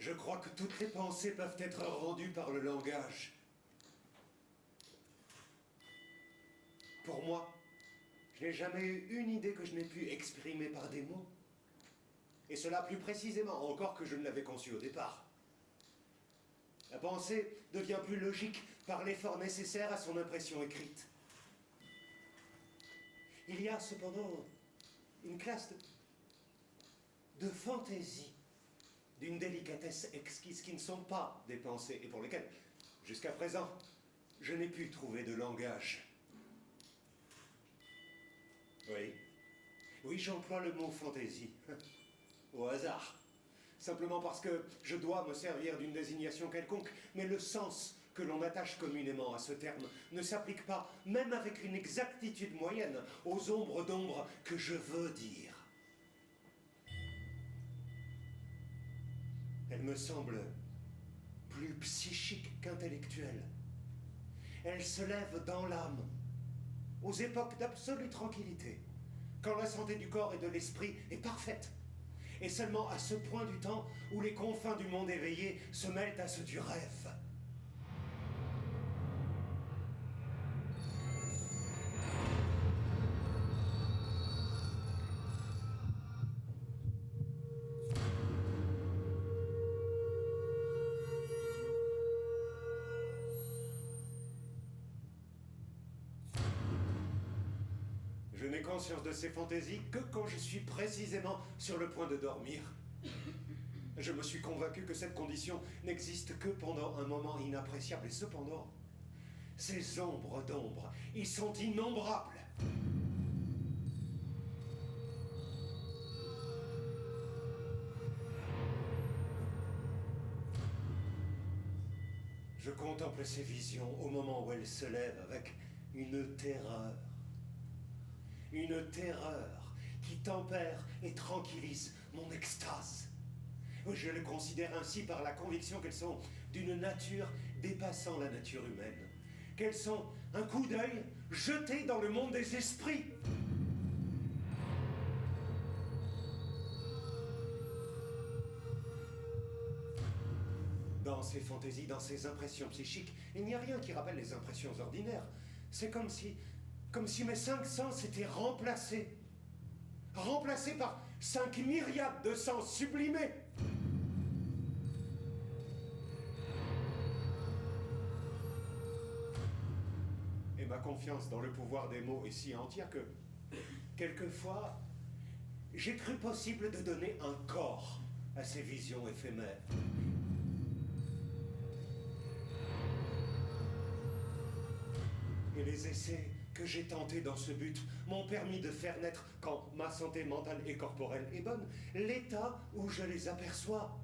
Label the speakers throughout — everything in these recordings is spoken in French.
Speaker 1: Je crois que toutes les pensées peuvent être rendues par le langage. Pour moi, je n'ai jamais eu une idée que je n'ai pu exprimer par des mots. Et cela plus précisément encore que je ne l'avais conçu au départ. La pensée devient plus logique par l'effort nécessaire à son impression écrite. Il y a cependant une classe de fantaisie, d'une délicatesse exquise qui ne sont pas des pensées et pour lesquelles, jusqu'à présent, je n'ai pu trouver de langage. Oui, j'emploie le mot fantaisie, au hasard. Simplement parce que je dois me servir d'une désignation quelconque, mais le sens que l'on attache communément à ce terme ne s'applique pas, même avec une exactitude moyenne, aux ombres d'ombre que je veux dire. Elle me semble plus psychique qu'intellectuelle. Elle se lève dans l'âme, aux époques d'absolue tranquillité, quand la santé du corps et de l'esprit est parfaite, et seulement à ce point du temps où les confins du monde éveillé se mêlent à ceux du rêve. Je n'ai conscience de ces fantaisies que quand je suis précisément sur le point de dormir. Je me suis convaincu que cette condition n'existe que pendant un moment inappréciable. Et cependant, ces ombres d'ombre, ils sont innombrables. Je contemple ces visions au moment où elles se lèvent avec une terreur. Une terreur qui tempère et tranquillise mon extase. Je les considère ainsi par la conviction qu'elles sont d'une nature dépassant la nature humaine. Qu'elles sont un coup d'œil jeté dans le monde des esprits. Dans ces fantaisies, dans ces impressions psychiques, il n'y a rien qui rappelle les impressions ordinaires. C'est comme si mes 5 sens étaient remplacés par 5 myriades de sens sublimés. Et ma confiance dans le pouvoir des mots est si entière que, quelquefois, j'ai cru possible de donner un corps à ces visions éphémères. Et les essais que j'ai tentés dans ce but m'ont permis de faire naître, quand ma santé mentale et corporelle est bonne, l'état où je les aperçois.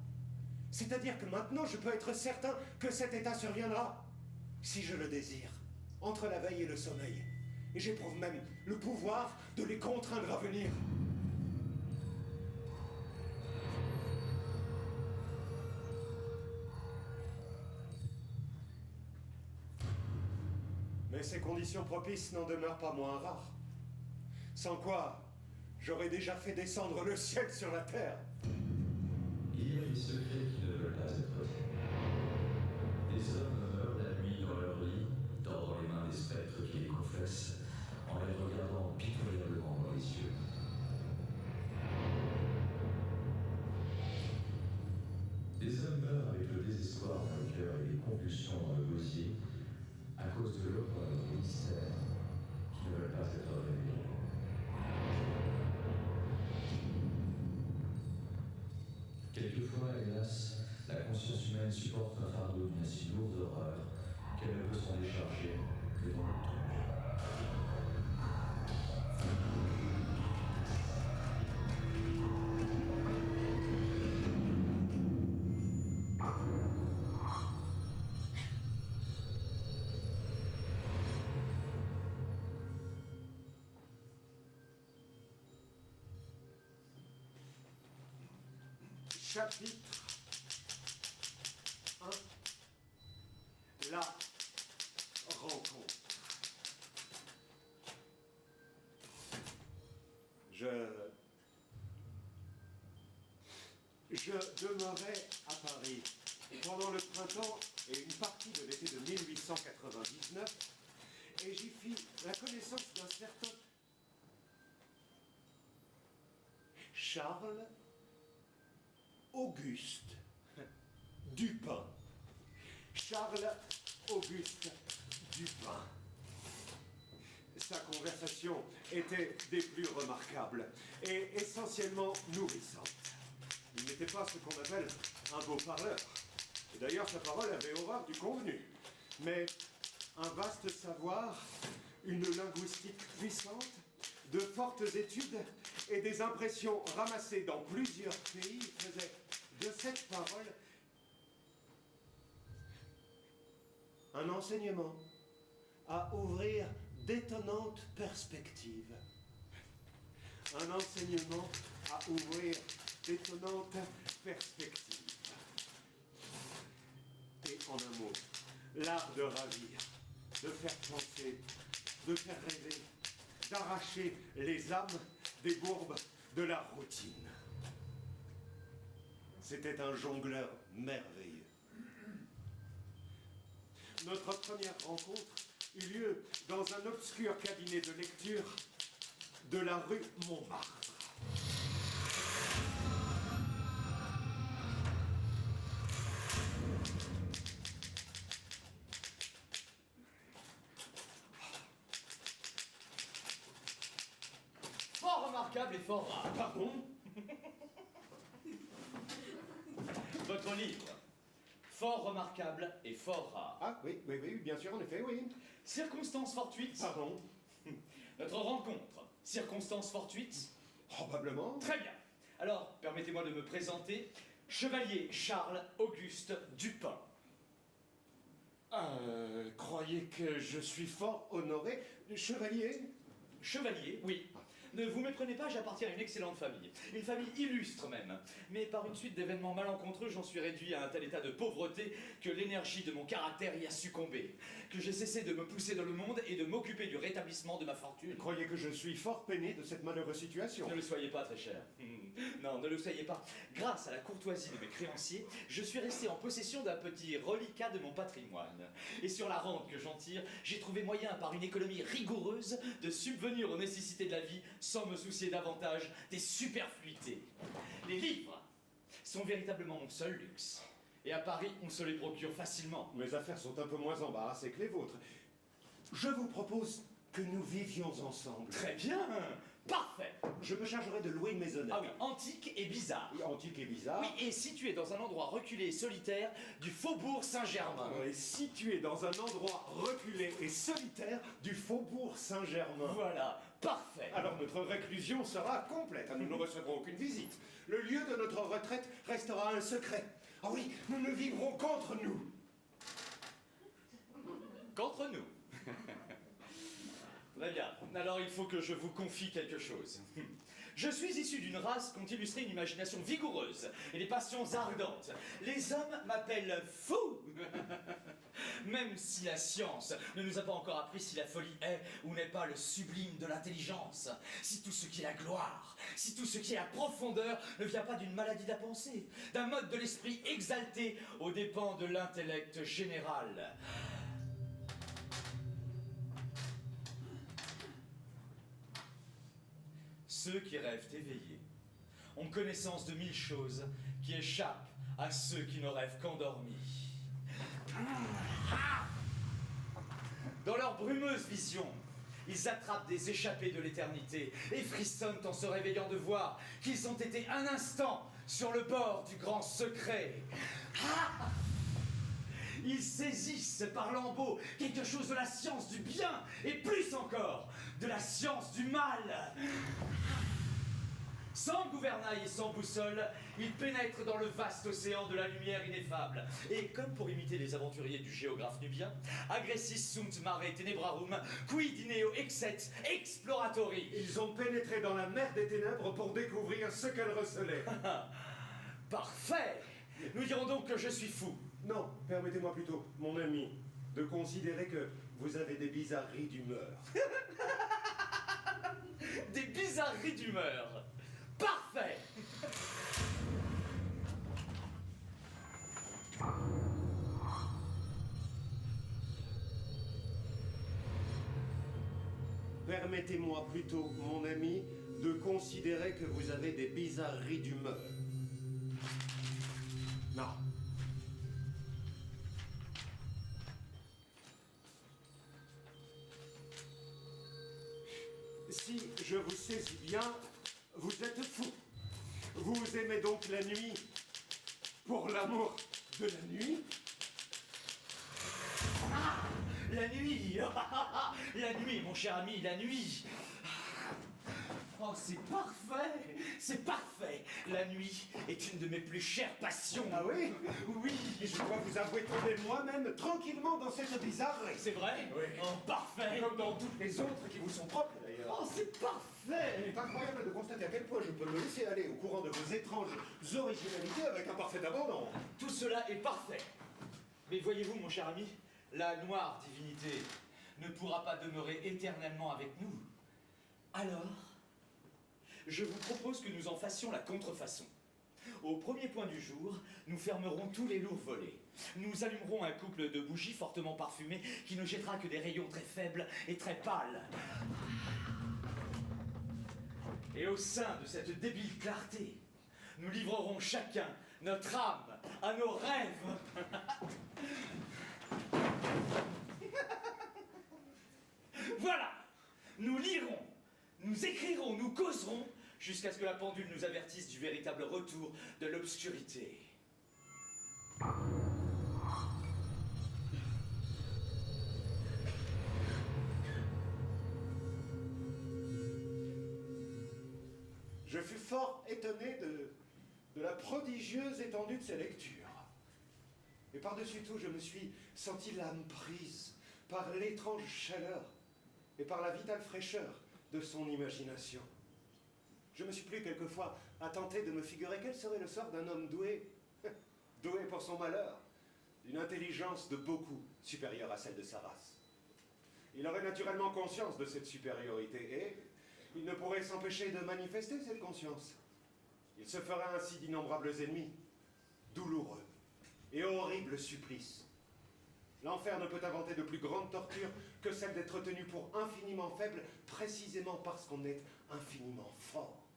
Speaker 1: C'est-à-dire que maintenant je peux être certain que cet état surviendra, si je le désire, entre la veille et le sommeil. Et j'éprouve même le pouvoir de les contraindre à venir. Mais ces conditions propices n'en demeurent pas moins rares. Sans quoi, j'aurais déjà fait descendre le ciel sur la terre.
Speaker 2: Il y a des secrets qui ne veulent pas être faits. Des hommes meurent la nuit dans leur lit, tordant les mains des spectres qui les confessent, en les regardant pitoyablement dans les yeux. Des hommes meurent avec le désespoir dans le cœur et les convulsions dans le gosier, à cause de l'horreur et des mystères qui ne veulent pas être révélés. Quelquefois, hélas, la conscience humaine supporte un fardeau d'une si lourde horreur qu'elle ne peut s'en décharger que dans le tombe.
Speaker 1: Chapitre 1. La rencontre. Je demeurais à Paris pendant le printemps et une partie de l'été de 1899, et j'y fis la connaissance d'un certain Charles Auguste Dupin. Charles Auguste Dupin. Sa conversation était des plus remarquables et essentiellement nourrissante. Il n'était pas ce qu'on appelle un beau parleur. Et d'ailleurs, sa parole avait horreur du convenu. Mais un vaste savoir, une linguistique puissante, de fortes études et des impressions ramassées dans plusieurs pays faisaient de cette parole un enseignement à ouvrir d'étonnantes perspectives. Un enseignement à ouvrir d'étonnantes perspectives. Et en un mot, l'art de ravir, de faire penser, de faire rêver, d'arracher les âmes des bourbes de la routine. C'était un jongleur merveilleux. Notre première rencontre eut lieu dans un obscur cabinet de lecture de la rue Montmartre.
Speaker 3: Fort remarquable et fort rare.
Speaker 1: Pardon?
Speaker 3: Votre livre. Fort remarquable et fort rare.
Speaker 1: Ah oui, bien sûr, en effet, oui.
Speaker 3: Circonstances fortuites.
Speaker 1: Pardon?
Speaker 3: Notre rencontre. Circonstances fortuites.
Speaker 1: Probablement.
Speaker 3: Très bien. Alors, permettez-moi de me présenter. Chevalier Charles Auguste Dupin.
Speaker 1: Croyez que je suis fort honoré. Chevalier?
Speaker 3: Chevalier, oui. Ne vous méprenez pas, j'appartiens à une excellente famille. Une famille illustre même. Mais par une suite d'événements malencontreux, j'en suis réduit à un tel état de pauvreté que l'énergie de mon caractère y a succombé. Que j'ai cessé de me pousser dans le monde et de m'occuper du rétablissement de ma fortune.
Speaker 1: Croyez que je suis fort peiné de cette malheureuse situation.
Speaker 3: Ne le soyez pas, très cher. Non, ne le soyez pas. Grâce à la courtoisie de mes créanciers, je suis resté en possession d'un petit reliquat de mon patrimoine. Et sur la rente que j'en tire, j'ai trouvé moyen, par une économie rigoureuse, de subvenir aux nécessités de la vie sans me soucier davantage des superfluités. Les livres sont véritablement mon seul luxe. Et à Paris, on se les procure facilement.
Speaker 1: Mes affaires sont un peu moins embarrassées que les vôtres. Je vous propose que nous vivions ensemble.
Speaker 3: Très bien. Parfait.
Speaker 1: Je me chargerai de louer une maisonnette.
Speaker 3: Ah oui, antique et bizarre.
Speaker 1: Oui, antique et bizarre.
Speaker 3: Oui, et situé dans un endroit reculé et solitaire du faubourg Saint-Germain.
Speaker 1: Et situé dans un endroit reculé et solitaire du faubourg Saint-Germain.
Speaker 3: Voilà, parfait.
Speaker 1: Alors notre réclusion sera complète. Nous ne recevrons aucune visite. Le lieu de notre retraite restera un secret. Ah oui, nous ne vivrons qu'entre nous.
Speaker 3: Qu'entre nous. Très bien. Alors il faut que je vous confie quelque chose. Je suis issu d'une race qu'ont illustré une imagination vigoureuse et des passions ardentes. Les hommes m'appellent fou. Même si la science ne nous a pas encore appris si la folie est ou n'est pas le sublime de l'intelligence, si tout ce qui est la gloire, si tout ce qui est la profondeur ne vient pas d'une maladie de la pensée, d'un mode de l'esprit exalté aux dépens de l'intellect général. Ceux qui rêvent éveillés ont connaissance de 1000 choses qui échappent à ceux qui ne rêvent qu'endormis. Dans leur brumeuse vision, ils attrapent des échappées de l'éternité et frissonnent en se réveillant de voir qu'ils ont été un instant sur le bord du grand secret. Ils saisissent par lambeaux quelque chose de la science du bien et plus encore de la science du mal. Sans gouvernail et sans boussole, ils pénètrent dans le vaste océan de la lumière ineffable. Et comme pour imiter les aventuriers du géographe nubien, agressis sunt mare tenebrarum, quid ineo exet exploratori.
Speaker 1: Ils ont pénétré dans la mer des ténèbres pour découvrir ce qu'elle recelait.
Speaker 3: Parfait. Nous dirons donc que je suis fou.
Speaker 1: Non, permettez-moi plutôt, mon ami, de considérer que vous avez des bizarreries d'humeur.
Speaker 3: Des bizarreries d'humeur. Parfait.
Speaker 1: Permettez-moi plutôt, mon ami, de considérer que vous avez des bizarreries d'humeur. Non. Si je vous saisis bien, vous êtes fou. Vous aimez donc la nuit pour l'amour de la nuit?
Speaker 3: Ah, la nuit. La nuit, mon cher ami, la nuit. Oh, c'est parfait. C'est parfait. La nuit est une de mes plus chères passions.
Speaker 1: Ah oui?
Speaker 3: Oui.
Speaker 1: Et je dois vous avouer tomber moi-même tranquillement dans cette bizarrerie.
Speaker 3: C'est vrai?
Speaker 1: Oui.
Speaker 3: Oh, parfait.
Speaker 1: Comme dans toutes les autres qui vous sont propres, d'ailleurs.
Speaker 3: Oh, c'est parfait.
Speaker 1: C'est incroyable de constater à quel point je peux me laisser aller au courant de vos étranges originalités avec un parfait abandon.
Speaker 3: Tout cela est parfait. Mais voyez-vous, mon cher ami, la noire divinité ne pourra pas demeurer éternellement avec nous. Alors, je vous propose que nous en fassions la contrefaçon. Au premier point du jour, nous fermerons tous les lourds volets. Nous allumerons un couple de bougies fortement parfumées qui ne jettera que des rayons très faibles et très pâles. Et au sein de cette débile clarté, nous livrerons chacun notre âme à nos rêves. Voilà, nous lirons, nous écrirons, nous causerons, jusqu'à ce que la pendule nous avertisse du véritable retour de l'obscurité.
Speaker 1: Je fus fort étonné de la prodigieuse étendue de ses lectures. Et par-dessus tout, je me suis senti l'âme prise par l'étrange chaleur et par la vitale fraîcheur de son imagination. Je me suis plu quelquefois à tenter de me figurer quel serait le sort d'un homme doué, doué pour son malheur, d'une intelligence de beaucoup supérieure à celle de sa race. Il aurait naturellement conscience de cette supériorité et il ne pourrait s'empêcher de manifester cette conscience. Il se fera ainsi d'innombrables ennemis, douloureux et horribles supplices. L'enfer ne peut inventer de plus grande torture que celle d'être tenu pour infiniment faible, précisément parce qu'on est infiniment fort.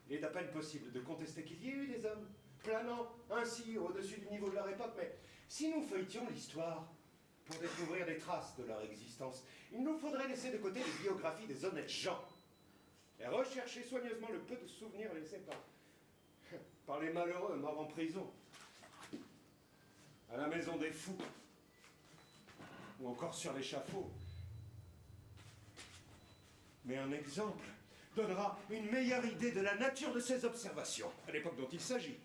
Speaker 1: Il est à peine possible de contester qu'il y ait eu des hommes planant ainsi au-dessus du niveau de leur époque, mais si nous feuilletions l'histoire pour découvrir des traces de leur existence, il nous faudrait laisser de côté les biographies des honnêtes gens et rechercher soigneusement le peu de souvenirs laissés par les malheureux morts en prison, à la maison des fous, ou encore sur l'échafaud. Mais un exemple donnera une meilleure idée de la nature de ces observations, à l'époque dont il s'agit.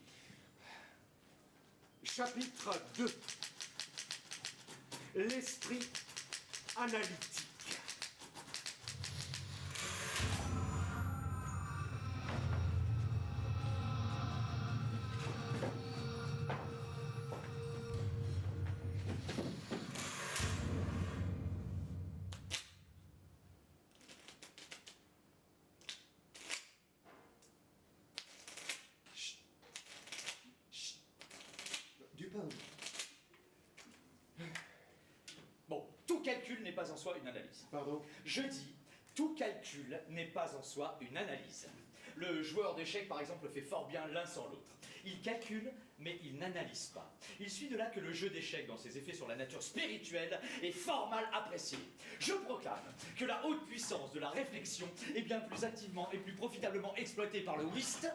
Speaker 1: Chapitre 2. L'esprit analytique.
Speaker 3: Bon, tout calcul n'est pas en soi une analyse.
Speaker 1: Pardon?
Speaker 3: Je dis, tout calcul n'est pas en soi une analyse. Le joueur d'échecs, par exemple, fait fort bien l'un sans l'autre. Il calcule, mais il n'analyse pas. Il suit de là que le jeu d'échecs, dans ses effets sur la nature spirituelle, est fort mal apprécié. Je proclame que la haute puissance de la réflexion est bien plus activement et plus profitablement exploitée par le whist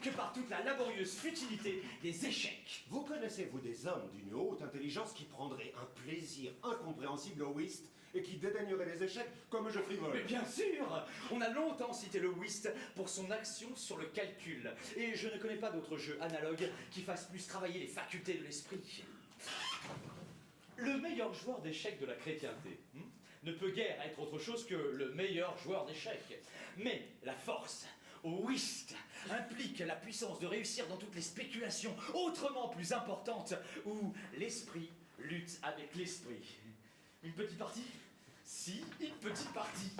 Speaker 3: que par toute la laborieuse futilité des échecs.
Speaker 1: Vous connaissez-vous des hommes d'une haute intelligence qui prendraient un plaisir incompréhensible au whist et qui dédaigneraient les échecs comme je frivole?
Speaker 3: Mais bien sûr! On a longtemps cité le whist pour son action sur le calcul. Et je ne connais pas d'autre jeu analogue qui fasse plus travailler les facultés de l'esprit. Le meilleur joueur d'échecs de la chrétienté ne peut guère être autre chose que le meilleur joueur d'échecs. Mais la force au whist implique la puissance de réussir dans toutes les spéculations autrement plus importantes où l'esprit lutte avec l'esprit. Une petite partie? Si, une petite partie.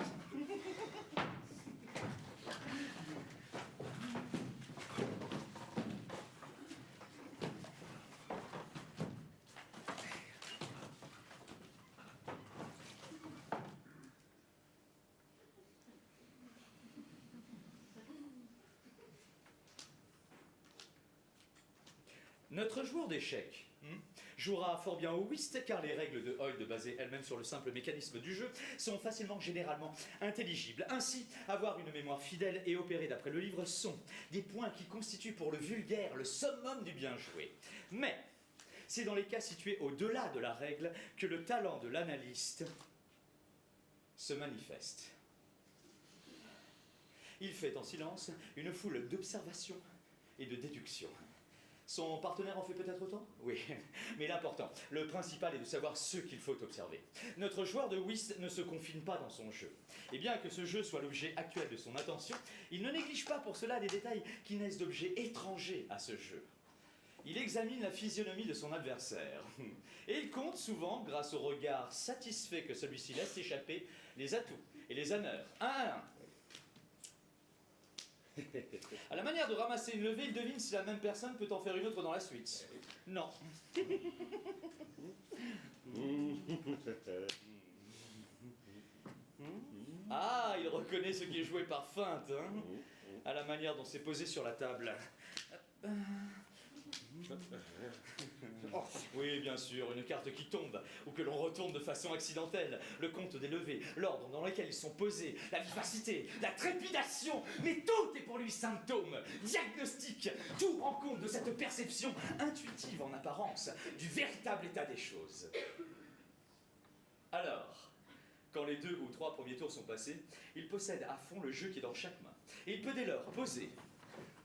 Speaker 3: Notre joueur d'échecs jouera fort bien au whist car les règles de Hoyle, basées elles-mêmes sur le simple mécanisme du jeu, sont facilement généralement intelligibles. Ainsi, avoir une mémoire fidèle et opérer d'après le livre sont des points qui constituent pour le vulgaire le summum du bien joué. Mais c'est dans les cas situés au-delà de la règle que le talent de l'analyste se manifeste. Il fait en silence une foule d'observations et de déductions. Son partenaire en fait peut-être autant? Oui, mais l'important, le principal est de savoir ce qu'il faut observer. Notre joueur de whist ne se confine pas dans son jeu. Et bien que ce jeu soit l'objet actuel de son attention, il ne néglige pas pour cela des détails qui naissent d'objets étrangers à ce jeu. Il examine la physionomie de son adversaire. Et il compte souvent, grâce au regard satisfait que celui-ci laisse échapper, les atouts et les honneurs, un à un. À la manière de ramasser une levée, il devine si la même personne peut en faire une autre dans la suite. Non. Ah, il reconnaît ce qui est joué par feinte, hein, à la manière dont c'est posé sur la table. Oui, bien sûr, une carte qui tombe, ou que l'on retourne de façon accidentelle, le compte des levées, l'ordre dans lequel ils sont posés, la vivacité, la trépidation, mais tout est pour lui symptôme, diagnostic, tout rend compte de cette perception intuitive en apparence, du véritable état des choses. Alors, quand les 2 ou 3 premiers tours sont passés, il possède à fond le jeu qui est dans chaque main, et il peut dès lors poser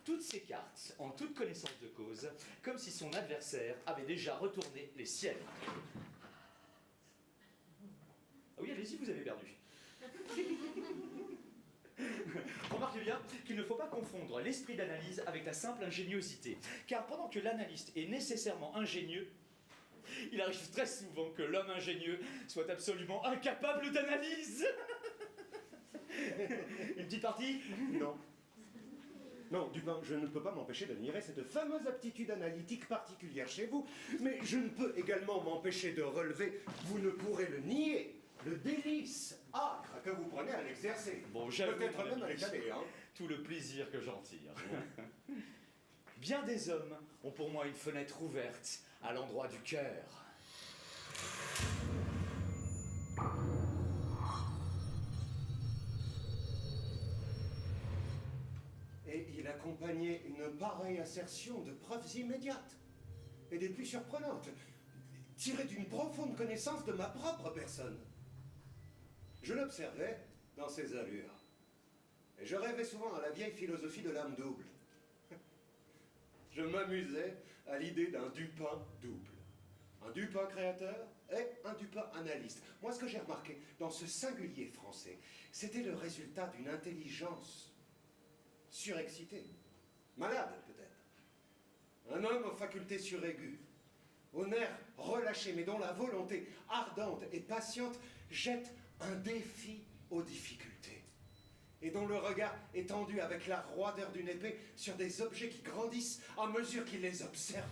Speaker 3: toutes ces cartes en toute connaissance de cause, comme si son adversaire avait déjà retourné les siennes. Ah oui, allez-y, vous avez perdu. Remarquez bien qu'il ne faut pas confondre l'esprit d'analyse avec la simple ingéniosité, car pendant que l'analyste est nécessairement ingénieux, il arrive très souvent que l'homme ingénieux soit absolument incapable d'analyse. Une petite partie?
Speaker 1: Non. Non, Dupin, je ne peux pas m'empêcher d'admirer cette fameuse aptitude analytique particulière chez vous, mais je ne peux également m'empêcher de relever, vous ne pourrez le nier, le délice âcre que vous prenez à l'exercer.
Speaker 3: Bon, j'avoue,
Speaker 1: peut-être même à l'écaler, hein.
Speaker 3: Tout le plaisir que j'en tire. Bien des hommes ont pour moi une fenêtre ouverte à l'endroit du cœur.
Speaker 1: Et il accompagnait une pareille assertion de preuves immédiates et des plus surprenantes, tirées d'une profonde connaissance de ma propre personne. Je l'observais dans ses allures, et je rêvais souvent à la vieille philosophie de l'âme double. Je m'amusais à l'idée d'un Dupin double. Un Dupin créateur et un Dupin analyste. Moi, ce que j'ai remarqué dans ce singulier français, c'était le résultat d'une intelligence surexcité, malade peut-être. Un homme aux facultés suraiguës, aux nerfs relâchés, mais dont la volonté ardente et patiente jette un défi aux difficultés, et dont le regard est tendu avec la roideur d'une épée sur des objets qui grandissent à mesure qu'il les observe.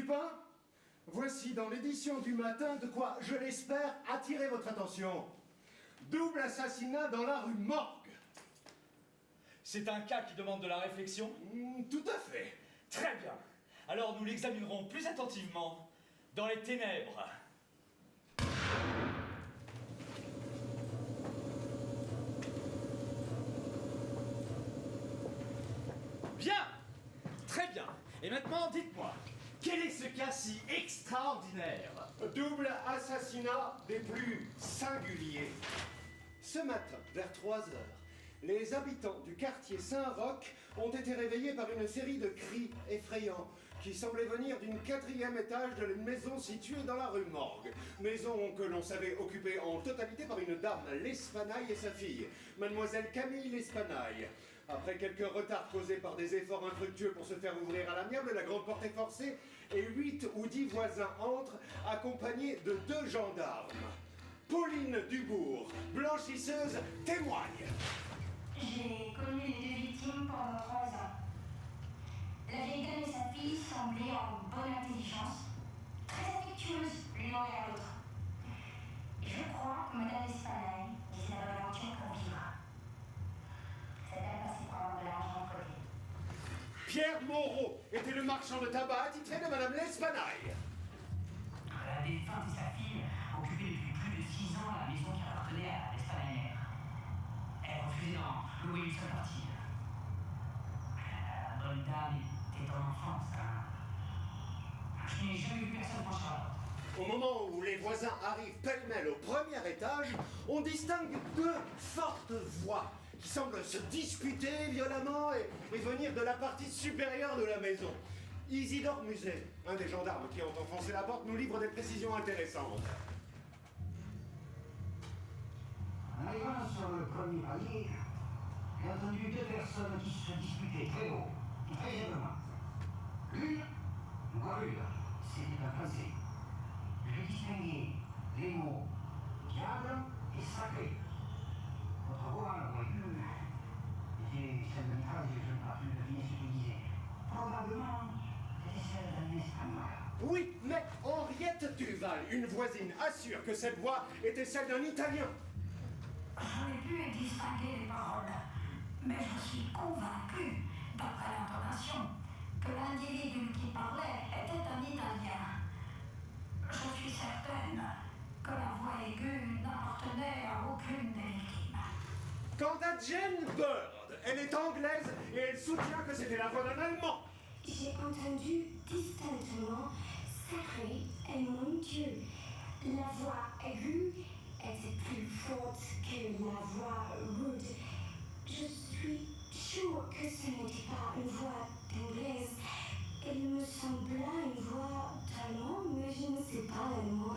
Speaker 1: Dupin, voici dans l'édition du matin de quoi, je l'espère, attirer votre attention. Double assassinat dans la rue Morgue.
Speaker 3: C'est un cas qui demande de la réflexion?
Speaker 1: Tout à fait.
Speaker 3: Très bien. Alors nous l'examinerons plus attentivement dans les ténèbres. Bien. Très bien. Et maintenant, dites-moi, quel est ce cas si extraordinaire?
Speaker 1: Double assassinat des plus singuliers. Ce matin, vers 3 heures, les habitants du quartier Saint-Roch ont été réveillés par une série de cris effrayants qui semblaient venir d'une 4e étage de la maison située dans la rue Morgue. Maison que l'on savait occupée en totalité par une dame, L'Espanaille, et sa fille, mademoiselle Camille L'Espanaille. Après quelques retards causés par des efforts infructueux pour se faire ouvrir à l'amiable, la grande porte est forcée et 8 ou 10 voisins entrent, accompagnés de 2 gendarmes. Pauline Dubourg, blanchisseuse, témoigne.
Speaker 4: J'ai connu les 2 victimes pendant 3 ans. La vieille dame et sa fille semblaient en bonne intelligence, très affectueuses l'une envers l'autre. Et je crois que Madame L'Espanaille disait la bonne aventure pour vivre. Cette dame passait prendre de l'argent de côté.
Speaker 1: Pierre Moreau était le marchand de tabac attitré de Madame L'Espanaille.
Speaker 5: La défunte et sa fille occupaient depuis plus de 6 ans la maison qui appartenait à l'Espanaillère. Elle refusait d'en louer une seule partie. La bonne dame était en enfance. Je n'ai jamais vu personne franchir la porte.
Speaker 1: Au moment où les voisins arrivent pêle-mêle au premier étage, on distingue 2 fortes voix qui semblent se disputer violemment et venir de la partie supérieure de la maison. Isidore Muset, un des gendarmes qui ont enfoncé la porte, nous livre des précisions intéressantes.
Speaker 6: En arrivant sur le premier palier, j'ai entendu 2 personnes qui se disputaient très haut et très violemment. L'une, une gorille, c'était un français. Je distinguais les mots diable et sacré. Votre voix, la voyue, était celle d'un phrase et je ne peux plus deviner ce qu'il disait. Probablement, c'était celle d'un espagnol.
Speaker 1: Oui, mais Henriette Duval, une voisine, assure que cette voix était celle d'un Italien.
Speaker 4: Je n'ai pu distinguer les paroles, mais je suis convaincu, d'après l'intonation, que l'individu qui parlait était un Italien. Je suis certaine que la voix aiguë n'appartenait à aucune des victimes.
Speaker 1: Quant à Jane Bird, elle est anglaise et elle soutient que c'était la voix d'un Allemand.
Speaker 7: J'ai entendu distinctement sacré est mon Dieu. La voix aiguë était plus forte que la voix rude. Je suis sûre que ce n'était pas une voix d'anglaise. Il me sembla une voix d'allemand, mais je ne sais pas l'allemand.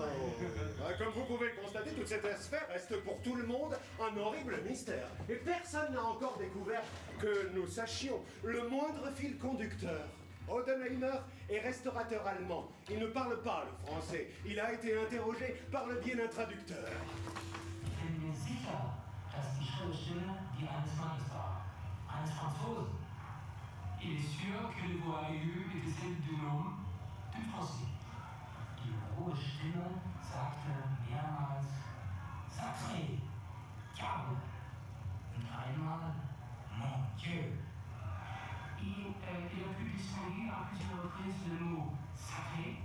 Speaker 1: Comme vous pouvez le constater, toute cette sphère reste pour tout le monde un horrible mystère. Et personne n'a encore découvert que nous sachions le moindre fil conducteur. Odenheimer est restaurateur allemand. Il ne parle pas le français. Il a été interrogé par le biais d'un traducteur.
Speaker 5: Ich bin mir sicher, dass die Stimme die eines Mannes war, eines Franzosen. Il est sûr que les voix aiguës étaient celles d'un homme, du Français. Die hohe Stimme sagte mehrmals Sacré, Diable und einmal Mon Dieu. Il a pu distinguer à plusieurs reprises le mot sacré,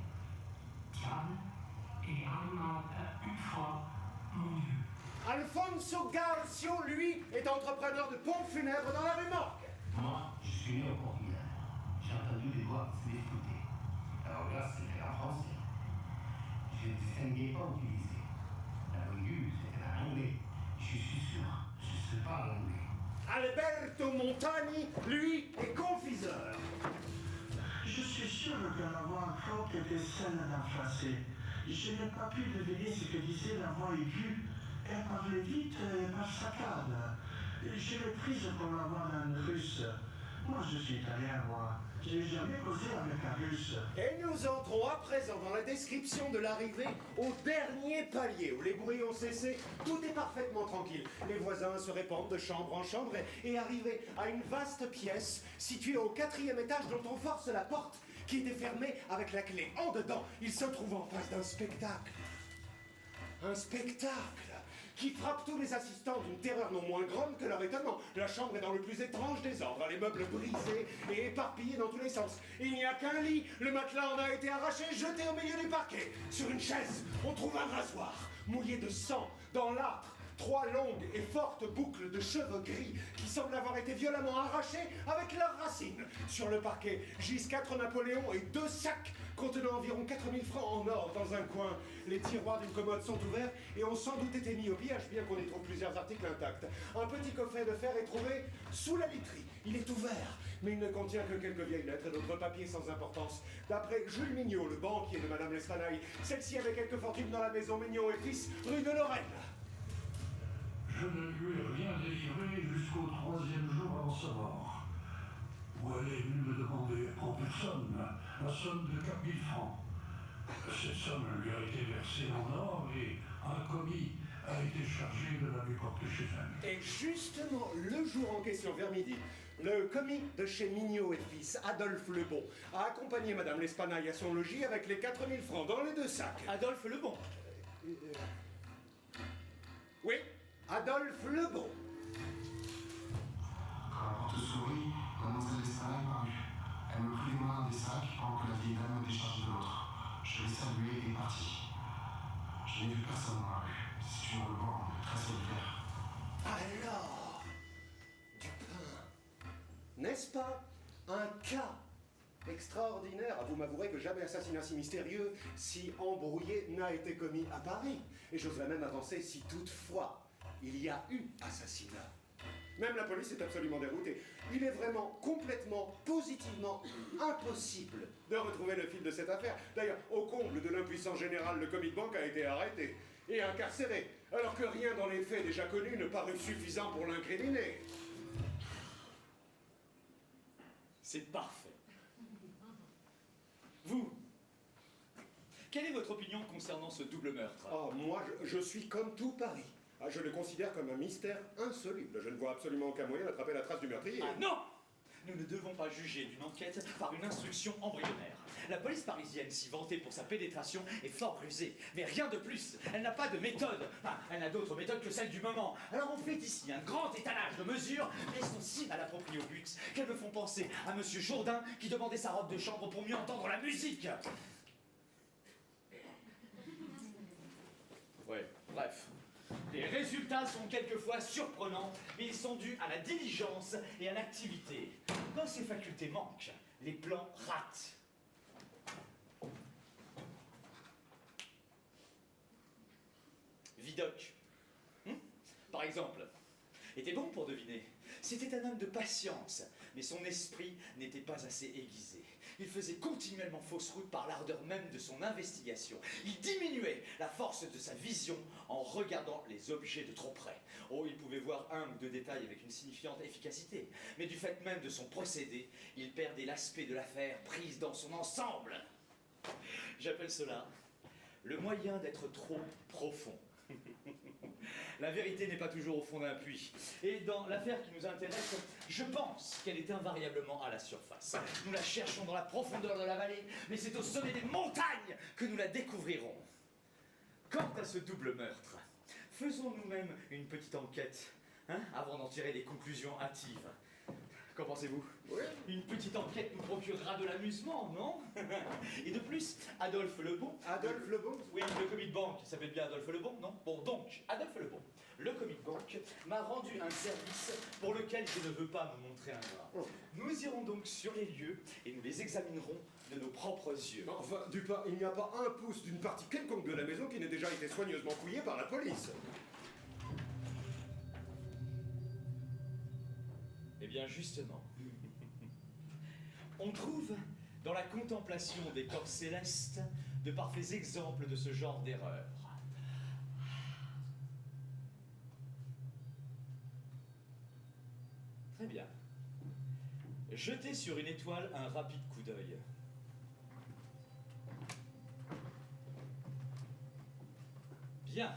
Speaker 5: diable et une fois mon Dieu.
Speaker 1: Alfonso Garcio, lui, est entrepreneur de pompes funèbres dans la rue Morgue.
Speaker 6: Moi, je suis né au Portugal. J'ai entendu des voix se disputer. Alors là, c'était en français. Je ne distinguais pas où tu disais. La voyue, c'était en anglais. Je suis sûr, je ne sais pas l'anglais.
Speaker 1: Alberto Montani, lui, est confiseur.
Speaker 8: Je suis sûr que la voix forte était celle d'un Français. Je n'ai pas pu deviner ce que disait la voix aiguë. Elle parlait vite et par saccade. Je l'ai prise pour la voix d'un Russe. Moi, je suis italien, moi. Je n'ai jamais causé avec un Russe.
Speaker 1: Et nous entrons à présent dans la description de l'arrivée au dernier palier où les bruits ont cessé. Tout est parfaitement tranquille. Les voisins se répandent de chambre en chambre et arrivés à une vaste pièce située au 4e étage dont on force la porte qui était fermé avec la clé en dedans. Il se trouve en face d'un spectacle. Un spectacle qui frappe tous les assistants d'une terreur non moins grande que leur étonnement. La chambre est dans le plus étrange désordre, les meubles brisés et éparpillés dans tous les sens. Il n'y a qu'un lit, le matelas en a été arraché, jeté au milieu du parquet. Sur une chaise, on trouve un rasoir, mouillé de sang, dans l'âtre. 3 longues et fortes boucles de cheveux gris qui semblent avoir été violemment arrachées avec leurs racines. Sur le parquet, gisent 4 Napoléons et 2 sacs contenant environ 4000 francs en or dans un coin. Les tiroirs d'une commode sont ouverts et ont sans doute été mis au pillage, bien qu'on y trouve plusieurs articles intacts. Un petit coffret de fer est trouvé sous la literie. Il est ouvert, mais il ne contient que quelques vieilles lettres et d'autres papiers sans importance. D'après Jules Mignot, le banquier de Madame L'Espanaye, celle-ci avait quelques fortunes dans la maison Mignot et Fils, rue de Lorraine.
Speaker 8: Je ne lui ai rien délivré jusqu'au 3e jour avant sa mort, où elle est venue me demander en personne la somme de 4000 francs. Cette somme lui a été versée en or et un commis a été chargé de la lui porter chez elle.
Speaker 1: Et justement, le jour en question, vers midi, le commis de chez Mignot et Fils, Adolphe Lebon, a accompagné Madame L'Espanaye à son logis avec les 4000 francs dans les 2 sacs.
Speaker 3: Adolphe Lebon.
Speaker 1: Oui, Adolphe Lebon.
Speaker 9: Quand la porte s'ouvrit, mademoiselle L'Espanaye parut. Elle me prit les mains d'un des sacs pendant que la vieille dame me déchargeait de l'autre. Je l'ai saluée et parti. Je n'ai vu personne dans la rue. C'est une rue morne, très solitaire.
Speaker 1: Alors, Dupin, n'est-ce pas un cas extraordinaire? Vous m'avouerez que jamais assassinat si mystérieux, si embrouillé n'a été commis à Paris. Et j'oserais même avancer si toutefois il y a eu assassinat. Même la police est absolument déroutée. Il est vraiment complètement, positivement impossible de retrouver le fil de cette affaire. D'ailleurs, au comble de l'impuissance générale, le commis de banque a été arrêté et incarcéré, alors que rien dans les faits déjà connus ne parut suffisant pour l'incriminer.
Speaker 3: C'est parfait. Vous, quelle est votre opinion concernant ce double meurtre?
Speaker 1: Oh, moi, je suis comme tout Paris. Ah, je le considère comme un mystère insoluble. Je ne vois absolument aucun moyen d'attraper la trace du meurtrier.
Speaker 3: Ah non! Nous ne devons pas juger d'une enquête par une instruction embryonnaire. La police parisienne, si vantée pour sa pénétration, est fort rusée. Mais rien de plus. Elle n'a pas de méthode. Enfin, elle n'a d'autre méthode que celle du moment. Alors on fait ici un grand étalage de mesures, mais elles sont si mal appropriées au but qu'elles me font penser à Monsieur Jourdain qui demandait sa robe de chambre pour mieux entendre la musique. Ouais, bref. Les résultats sont quelquefois surprenants, mais ils sont dus à la diligence et à l'activité. Quand ces facultés manquent, les plans ratent. Vidocq, par exemple, était bon pour deviner. C'était un homme de patience, mais son esprit n'était pas assez aiguisé. Il faisait continuellement fausse route par l'ardeur même de son investigation. Il diminuait la force de sa vision en regardant les objets de trop près. Oh, il pouvait voir 1 ou 2 détails avec une signifiante efficacité, mais du fait même de son procédé, il perdait l'aspect de l'affaire prise dans son ensemble. J'appelle cela le moyen d'être trop profond. La vérité n'est pas toujours au fond d'un puits. Et dans l'affaire qui nous intéresse, je pense qu'elle est invariablement à la surface. Nous la cherchons dans la profondeur de la vallée, mais c'est au sommet des montagnes que nous la découvrirons. Quant à ce double meurtre, faisons nous-mêmes une petite enquête, avant d'en tirer des conclusions hâtives. Qu'en pensez-vous?
Speaker 1: Oui.
Speaker 3: Une petite enquête nous procurera de l'amusement, non? Et de plus, Adolphe Lebon...
Speaker 1: Adolphe Lebon?
Speaker 3: Oui, le commis de banque s'appelle bien Adolphe Lebon, non? Bon, donc, Adolphe Lebon, le commis de banque, m'a rendu un service pour lequel je ne veux pas me montrer ingrat.
Speaker 1: Oh.
Speaker 3: Nous irons donc sur les lieux et nous les examinerons de nos propres yeux.
Speaker 1: Enfin, Dupin, il n'y a pas un pouce d'une partie quelconque de la maison qui n'ait déjà été soigneusement fouillée par la police.
Speaker 3: Eh bien, justement, on trouve dans la contemplation des corps célestes de parfaits exemples de ce genre d'erreur. Très bien. Jetez sur une étoile un rapide coup d'œil. Bien.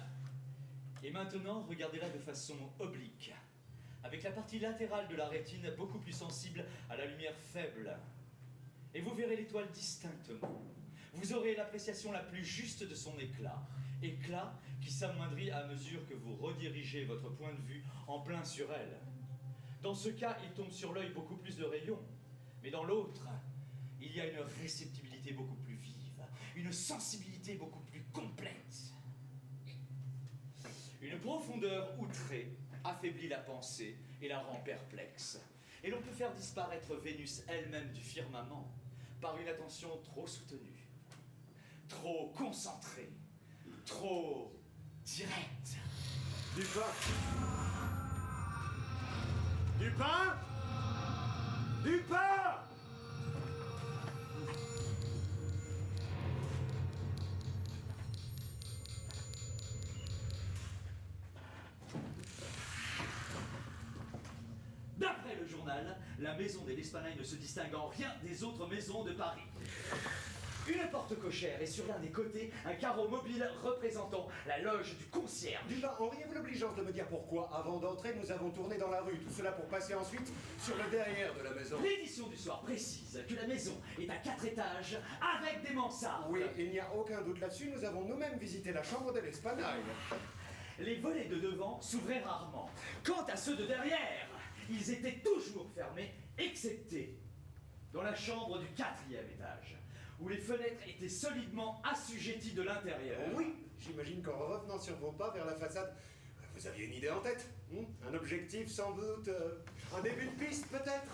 Speaker 3: Et maintenant, regardez-la de façon oblique, avec la partie latérale de la rétine beaucoup plus sensible à la lumière faible. et vous verrez l'étoile distinctement. Vous aurez l'appréciation la plus juste de son éclat. Éclat qui s'amoindrit à mesure que vous redirigez votre point de vue en plein sur elle. Dans ce cas, il tombe sur l'œil beaucoup plus de rayons. Mais dans l'autre, il y a une réceptibilité beaucoup plus vive, une sensibilité beaucoup plus complète. Une profondeur outrée affaiblit la pensée et la rend perplexe. Et l'on peut faire disparaître Vénus elle-même du firmament par une attention trop soutenue, trop concentrée, trop directe.
Speaker 1: Du pain. Du pain. Du pain.
Speaker 3: D'après le journal, la maison des L'Espanaye ne se distingue en rien des autres maisons de Paris. Une porte cochère et sur l'un des côtés, un carreau mobile représentant la loge du concierge.
Speaker 1: Du pain, auriez-vous l'obligeance de me dire pourquoi, avant d'entrer, nous avons tourné dans la rue, tout cela pour passer ensuite sur le derrière de la maison?
Speaker 3: L'édition du soir précise que la maison est à 4 étages avec des mansardes.
Speaker 1: Oui, il n'y a aucun doute là-dessus, nous avons nous-mêmes visité la chambre de l'Espanaye.
Speaker 3: Les volets de devant s'ouvraient rarement. Quant à ceux de derrière, ils étaient toujours fermés, excepté dans la chambre du 4e étage, où les fenêtres étaient solidement assujetties de l'intérieur.
Speaker 1: Oui, j'imagine qu'en revenant sur vos pas vers la façade, vous aviez une idée en tête, un objectif sans doute, un début de piste peut-être.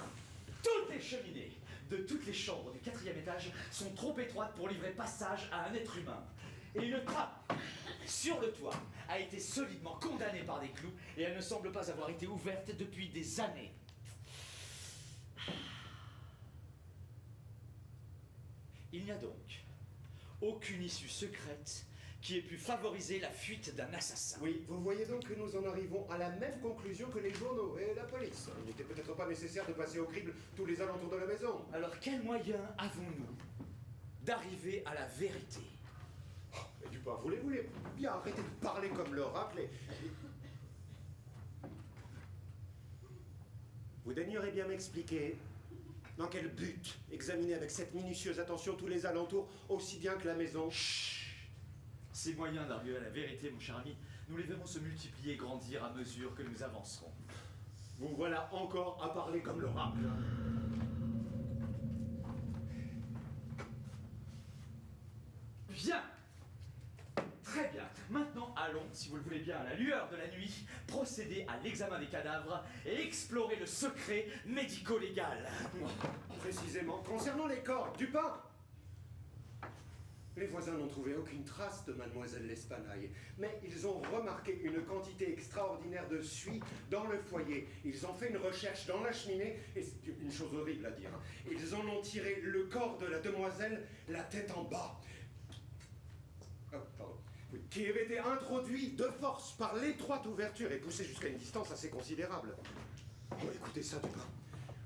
Speaker 3: Toutes les cheminées de toutes les chambres du 4e étage sont trop étroites pour livrer passage à un être humain. Et une trappe sur le toit a été solidement condamnée par des clous et elle ne semble pas avoir été ouverte depuis des années. Il n'y a donc aucune issue secrète qui ait pu favoriser la fuite d'un assassin.
Speaker 1: Oui, vous voyez donc que nous en arrivons à la même conclusion que les journaux et la police. Il n'était peut-être pas nécessaire de passer au crible tous les alentours de la maison.
Speaker 3: Alors quels moyens avons-nous d'arriver à la vérité?
Speaker 1: Mais Dupin, voulez-vous bien arrêter de parler comme l'oracle et... Vous daignerez bien m'expliquer dans quel but examiner avec cette minutieuse attention tous les alentours, aussi bien que la maison?
Speaker 3: Chut. Ces moyens d'arriver à la vérité, mon cher ami, nous les verrons se multiplier et grandir à mesure que nous avancerons.
Speaker 1: Vous voilà encore à parler comme l'oracle.
Speaker 3: Bien. Très bien. Maintenant, allons, si vous le voulez bien, à la lueur de la nuit, procéder à l'examen des cadavres et explorer le secret médico-légal.
Speaker 1: Précisément, concernant les corps, Dupin! Les voisins n'ont trouvé aucune trace de mademoiselle L'Espanaye, mais ils ont remarqué une quantité extraordinaire de suie dans le foyer. Ils ont fait une recherche dans la cheminée, et c'est une chose horrible à dire. Ils en ont tiré le corps de la demoiselle, la tête en bas. Oh, pardon. Oui, qui avait été introduit de force par l'étroite ouverture et poussé jusqu'à une distance assez considérable. Oh, écoutez ça, Dupin.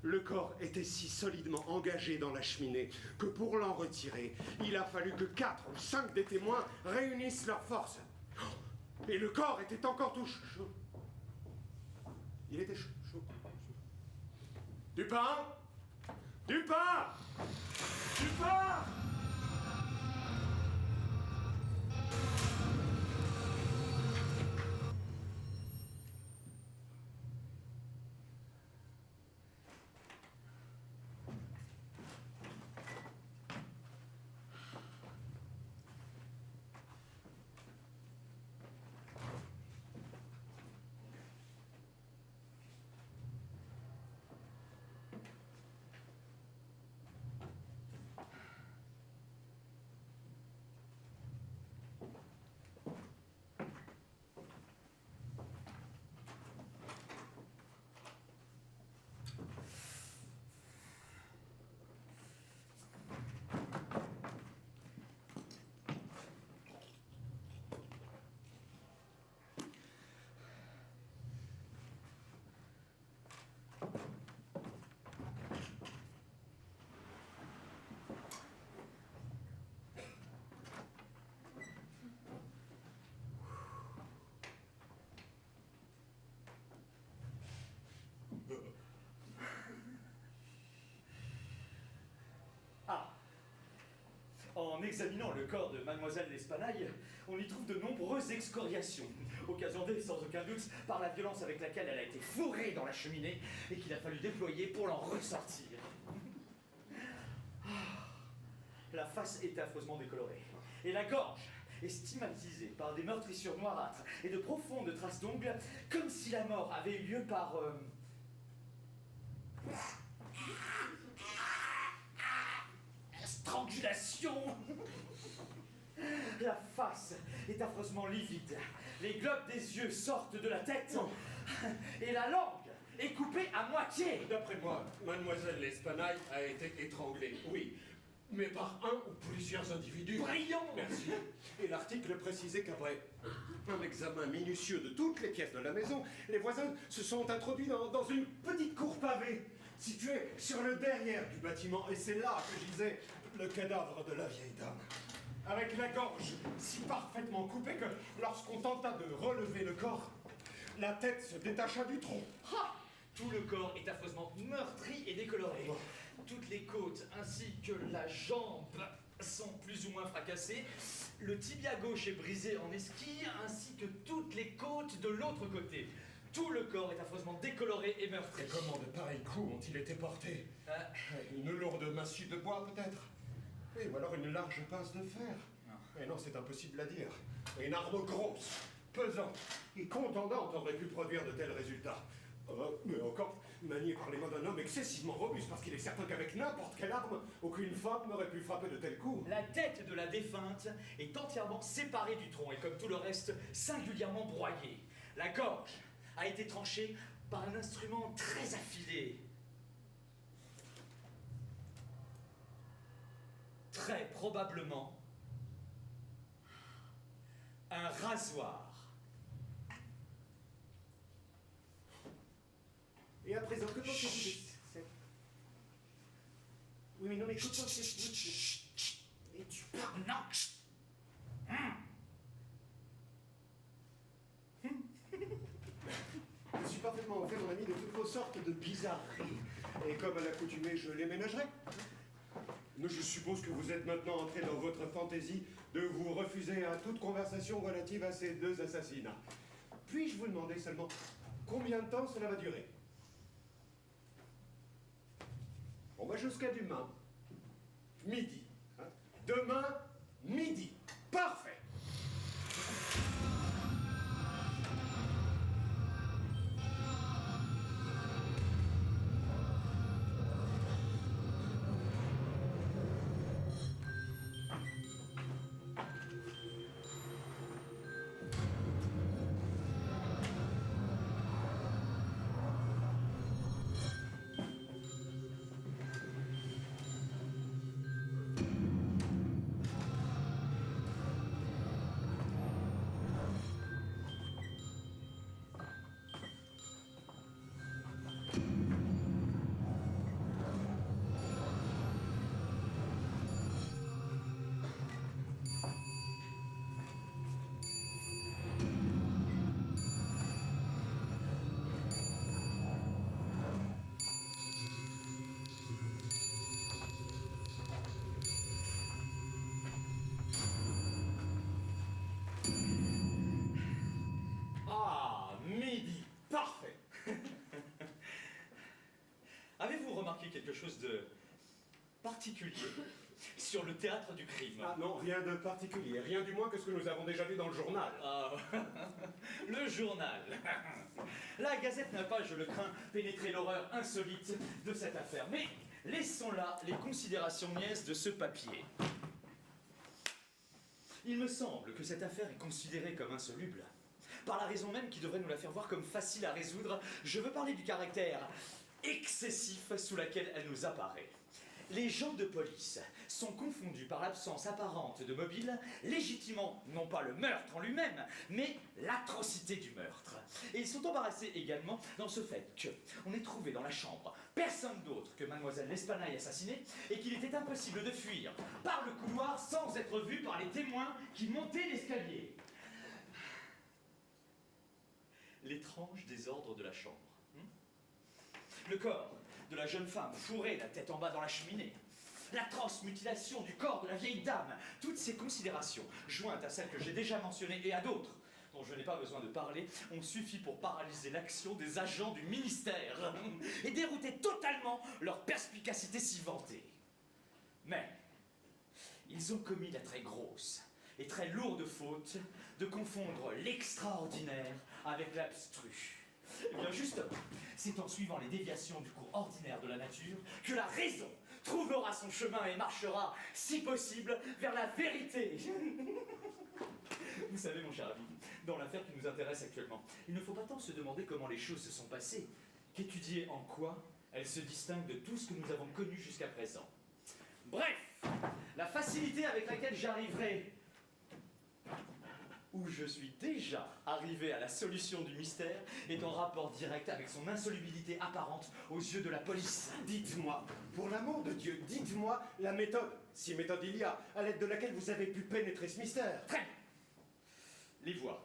Speaker 1: Le corps était si solidement engagé dans la cheminée que pour l'en retirer, il a fallu que 4 ou 5 des témoins réunissent leurs forces. Et le corps était encore tout chaud. Il était chaud. Dupin! Dupin! Dupin!
Speaker 3: examinant le corps de Mademoiselle L'Espanaye, on y trouve de nombreuses excoriations, occasionnées sans aucun doute par la violence avec laquelle elle a été fourrée dans la cheminée et qu'il a fallu déployer pour l'en ressortir. La face est affreusement décolorée, et la gorge est stigmatisée par des meurtrissures noirâtres et de profondes traces d'ongles, comme si la mort avait eu lieu par... strangulation. La face est affreusement livide, les globes des yeux sortent de la tête, et la langue est coupée à moitié.
Speaker 1: D'après moi, Mademoiselle L'Espanaye a été étranglée, oui, mais par un ou plusieurs individus.
Speaker 3: Brillant!
Speaker 1: Merci. Et l'article précisait qu'après un examen minutieux de toutes les pièces de la maison, les voisins se sont introduits dans une petite cour pavée, située sur le derrière du bâtiment, et c'est là que gisait le cadavre de la vieille dame. Avec la gorge si parfaitement coupée que lorsqu'on tenta de relever le corps, la tête se détacha du tronc.
Speaker 3: Ha! Tout le corps est affreusement meurtri et décoloré. Toutes les côtes ainsi que la jambe sont plus ou moins fracassées. Le tibia gauche est brisé en esquille ainsi que toutes les côtes de l'autre côté. Tout le corps est affreusement décoloré et meurtri.
Speaker 1: Et comment de pareils coups ont-ils été portés? Une lourde massue de bois peut-être? Oui, ou alors une large pince de fer? Mais non, c'est impossible à dire. Une arme grosse, pesante et contondante aurait pu produire de tels résultats. Mais encore manié par les mains d'un homme excessivement robuste, parce qu'il est certain qu'avec n'importe quelle arme, aucune femme n'aurait pu frapper de tels coups.
Speaker 3: La tête de la défunte est entièrement séparée du tronc et comme tout le reste, singulièrement broyée. La gorge a été tranchée par un instrument très affilé. Très probablement un rasoir.
Speaker 1: Et à présent, que pensez-vous de cette... Oui, mais non, mais que pensez-vous de... Et tu parles...
Speaker 3: Non.
Speaker 1: Je suis parfaitement au fait, mon ami, de toutes vos sortes de bizarreries. Et comme à l'accoutumée, je les ménagerai. Mais je suppose que vous êtes maintenant entré dans votre fantaisie de vous refuser à toute conversation relative à ces deux assassinats. Puis-je vous demander seulement combien de temps cela va durer? Bon, bah jusqu'à demain, midi. Hein? Demain, midi. Parfait. Parfait.
Speaker 3: Avez-vous remarqué quelque chose de particulier sur le théâtre du crime?
Speaker 1: Ah non, rien de particulier. Rien du moins que ce que nous avons déjà vu dans le journal.
Speaker 3: Ah, le journal. La Gazette n'a pas, je le crains, pénétré l'horreur insolite de cette affaire. Mais laissons là les considérations niaises de ce papier. Il me semble que cette affaire est considérée comme insoluble. Par la raison même qui devrait nous la faire voir comme facile à résoudre, je veux parler du caractère excessif sous laquelle elle nous apparaît. Les gens de police sont confondus par l'absence apparente de mobile, légitimant non pas le meurtre en lui-même, mais l'atrocité du meurtre. Et ils sont embarrassés également dans ce fait qu'on ait trouvé dans la chambre personne d'autre que Mademoiselle L'Espanaye assassinée et qu'il était impossible de fuir par le couloir sans être vu par les témoins qui montaient l'escalier. L'étrange désordre de la chambre. Le corps de la jeune femme fourré la tête en bas dans la cheminée. l'atroce mutilation du corps de la vieille dame, toutes ces considérations, jointes à celles que j'ai déjà mentionnées et à d'autres, dont je n'ai pas besoin de parler, ont suffi pour paralyser l'action des agents du ministère et dérouter totalement leur perspicacité si vantée. Mais ils ont commis la très grosse et très lourde faute de confondre l'extraordinaire avec l'abstru. Eh bien justement, c'est en suivant les déviations du cours ordinaire de la nature que la raison trouvera son chemin et marchera, si possible, vers la vérité. Vous savez, mon cher ami, dans l'affaire qui nous intéresse actuellement, il ne faut pas tant se demander comment les choses se sont passées, qu'étudier en quoi elles se distinguent de tout ce que nous avons connu jusqu'à présent. Bref, la facilité avec laquelle j'arriverai, où je suis déjà arrivé à la solution du mystère, est en rapport direct avec son insolubilité apparente aux yeux de la police.
Speaker 1: Dites-moi, pour l'amour de Dieu, dites-moi la méthode, si méthode il y a, à l'aide de laquelle vous avez pu pénétrer ce mystère.
Speaker 3: Très bien. Les voix.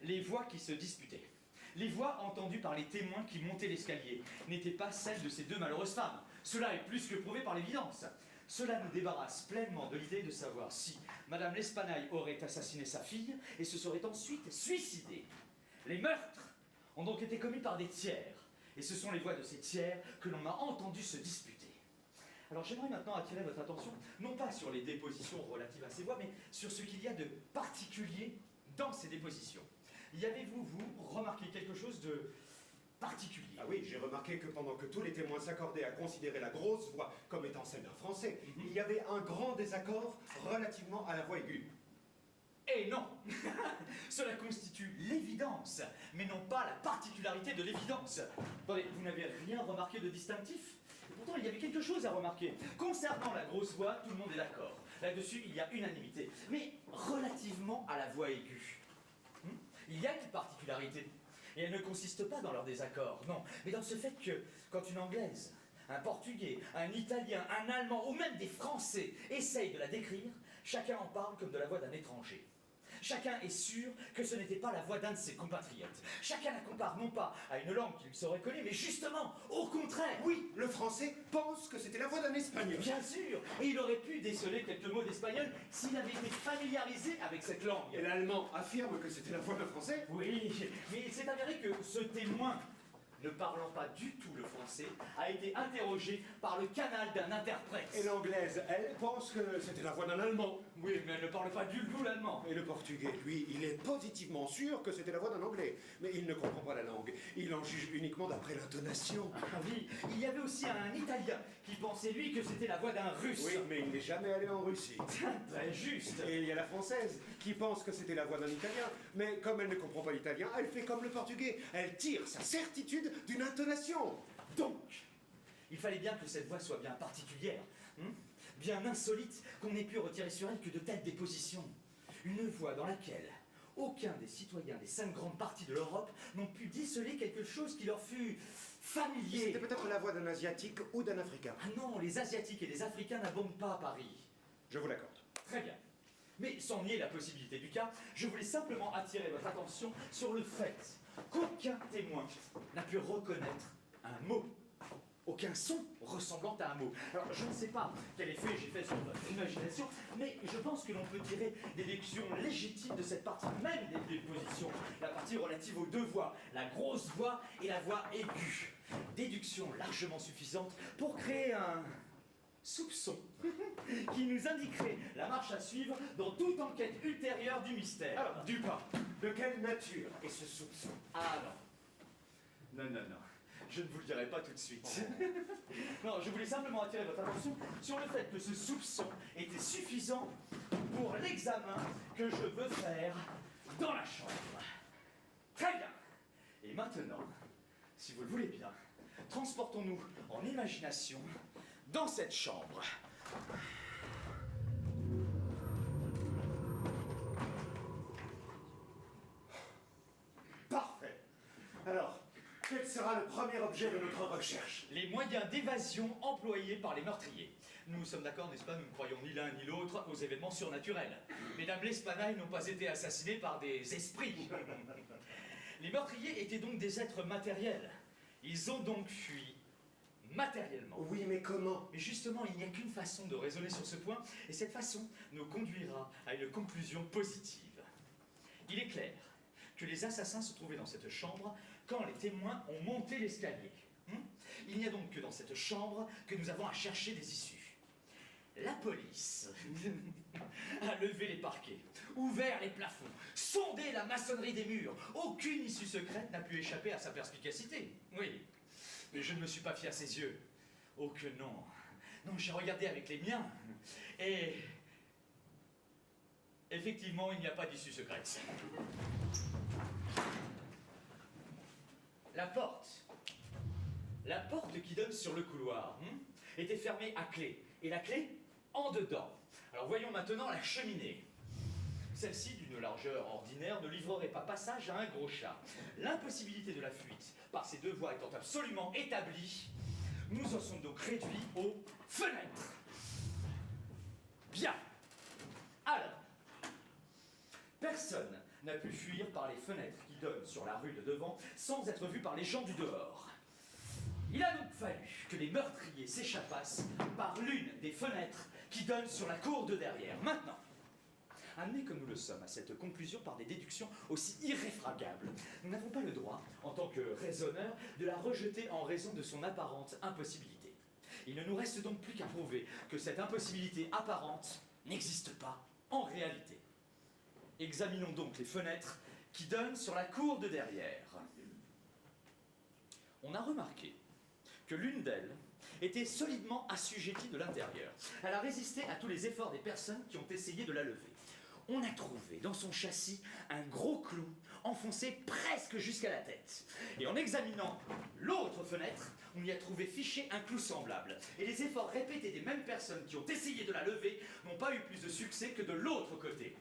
Speaker 3: Les voix qui se disputaient. Les voix entendues par les témoins qui montaient l'escalier n'étaient pas celles de ces deux malheureuses femmes. Cela est plus que prouvé par l'évidence. Cela nous débarrasse pleinement de l'idée de savoir si Madame L'Espanaye aurait assassiné sa fille et se serait ensuite suicidée. Les meurtres ont donc été commis par des tiers, et ce sont les voix de ces tiers que l'on a entendu se disputer. Alors j'aimerais maintenant attirer votre attention, non pas sur les dépositions relatives à ces voix, mais sur ce qu'il y a de particulier dans ces dépositions. Y avez-vous, vous, remarqué quelque chose de particulier?
Speaker 1: Ah oui, j'ai remarqué que pendant que tous les témoins s'accordaient à considérer la grosse voix comme étant celle d'un Français, il y avait un grand désaccord relativement à la voix aiguë.
Speaker 3: Et non. Cela constitue l'évidence, mais non pas la particularité de l'évidence. Attendez, vous n'avez rien remarqué de distinctif? Et pourtant, il y avait quelque chose à remarquer. Concernant la grosse voix, tout le monde est d'accord. Là-dessus, il y a unanimité. Mais relativement à la voix aiguë, il y a une particularité. Et elle ne consiste pas dans leur désaccord, non, mais dans ce fait que, quand une Anglaise, un Portugais, un Italien, un Allemand ou même des Français essayent de la décrire, chacun en parle comme de la voix d'un étranger. Chacun est sûr que ce n'était pas la voix d'un de ses compatriotes. Chacun la compare non pas à une langue qu'il saurait connue, mais justement, au contraire.
Speaker 1: Oui, le Français pense que c'était la voix d'un Espagnol.
Speaker 3: Bien sûr, et il aurait pu déceler quelques mots d'espagnol s'il avait été familiarisé avec cette langue.
Speaker 1: Et l'Allemand affirme que c'était la voix d'un Français.
Speaker 3: Oui, mais il s'est avéré que ce témoin, ne parlant pas du tout le français, a été interrogé par le canal d'un interprète.
Speaker 1: Et l'Anglaise, elle, pense que c'était la voix d'un Allemand.
Speaker 3: Oui, mais elle ne parle pas du tout l'allemand.
Speaker 1: Et le Portugais, lui, il est positivement sûr que c'était la voix d'un Anglais. Mais il ne comprend pas la langue. Il en juge uniquement d'après l'intonation.
Speaker 3: Ah oui, il y avait aussi un Italien qui pensait, lui, que c'était la voix d'un Russe.
Speaker 1: Oui, mais il n'est jamais allé en Russie.
Speaker 3: Très juste.
Speaker 1: Et il y a la Française qui pense que c'était la voix d'un Italien. Mais comme elle ne comprend pas l'italien, elle fait comme le Portugais. Elle tire sa certitude d'une intonation.
Speaker 3: Donc, il fallait bien que cette voix soit bien particulière, bien insolite, qu'on n'ait pu retirer sur elle que de telles dépositions. Une voix dans laquelle aucun des citoyens des 5 grandes parties de l'Europe n'ont pu déceler quelque chose qui leur fût familier.
Speaker 1: C'était peut-être la voix d'un Asiatique ou d'un Africain.
Speaker 3: Ah non, les Asiatiques et les Africains n'abondent pas à Paris.
Speaker 1: Je vous l'accorde.
Speaker 3: Très bien. Mais sans nier la possibilité du cas, je voulais simplement attirer votre attention sur le fait qu'aucun témoin n'a pu reconnaître un mot, aucun son ressemblant à un mot. Alors, je ne sais pas quel effet j'ai fait sur votre imagination, mais je pense que l'on peut tirer des déductions légitimes de cette partie même des dépositions, la partie relative aux deux voix, la grosse voix et la voix aiguë. Déduction largement suffisante pour créer un soupçon qui nous indiquerait la marche à suivre dans toute enquête ultérieure du mystère.
Speaker 1: Alors, Dupin, de quelle nature est ce soupçon?
Speaker 3: Ah non. Non. Je ne vous le dirai pas tout de suite. Non, je voulais simplement attirer votre attention sur le fait que ce soupçon était suffisant pour l'examen que je veux faire dans la chambre. Très bien. Et maintenant, si vous le voulez bien, transportons-nous en imagination dans cette chambre.
Speaker 1: Parfait. Alors, quel sera le premier objet de notre recherche?
Speaker 3: Les moyens d'évasion employés par les meurtriers. Nous sommes d'accord, n'est-ce pas? Nous ne croyons ni l'un ni l'autre aux événements surnaturels. Mesdames L'Espanaye n'ont pas été assassinées par des esprits. Les meurtriers étaient donc des êtres matériels. Ils ont donc fui matériellement.
Speaker 1: Oui, mais comment?
Speaker 3: Mais justement, il n'y a qu'une façon de raisonner sur ce point, et cette façon nous conduira à une conclusion positive. Il est clair que les assassins se trouvaient dans cette chambre quand les témoins ont monté l'escalier. Il n'y a donc que dans cette chambre que nous avons à chercher des issues. La police a levé les parquets, ouvert les plafonds, sondé la maçonnerie des murs. Aucune issue secrète n'a pu échapper à sa perspicacité. Oui, mais je ne me suis pas fié à ses yeux. Oh que non. Non, j'ai regardé avec les miens. Et... effectivement, il n'y a pas d'issue secrète. La porte qui donne sur le couloir était fermée à clé. Et la clé en dedans. Alors voyons maintenant la cheminée. Celle-ci, d'une largeur ordinaire, ne livrerait pas passage à un gros chat. L'impossibilité de la fuite, par ces deux voies étant absolument établie, nous en sommes donc réduits aux fenêtres. Bien. Alors, personne n'a pu fuir par les fenêtres qui donnent sur la rue de devant sans être vu par les gens du dehors. Il a donc fallu que les meurtriers s'échappassent par l'une des fenêtres qui donnent sur la cour de derrière. Maintenant, amenés comme nous le sommes à cette conclusion par des déductions aussi irréfragables, nous n'avons pas le droit, en tant que raisonneurs, de la rejeter en raison de son apparente impossibilité. Il ne nous reste donc plus qu'à prouver que cette impossibilité apparente n'existe pas en réalité. Examinons donc les fenêtres qui donnent sur la cour de derrière. On a remarqué que l'une d'elles était solidement assujettie de l'intérieur. Elle a résisté à tous les efforts des personnes qui ont essayé de la lever. On a trouvé dans son châssis un gros clou enfoncé presque jusqu'à la tête. Et en examinant l'autre fenêtre, on y a trouvé fiché un clou semblable. Et les efforts répétés des mêmes personnes qui ont essayé de la lever n'ont pas eu plus de succès que de l'autre côté.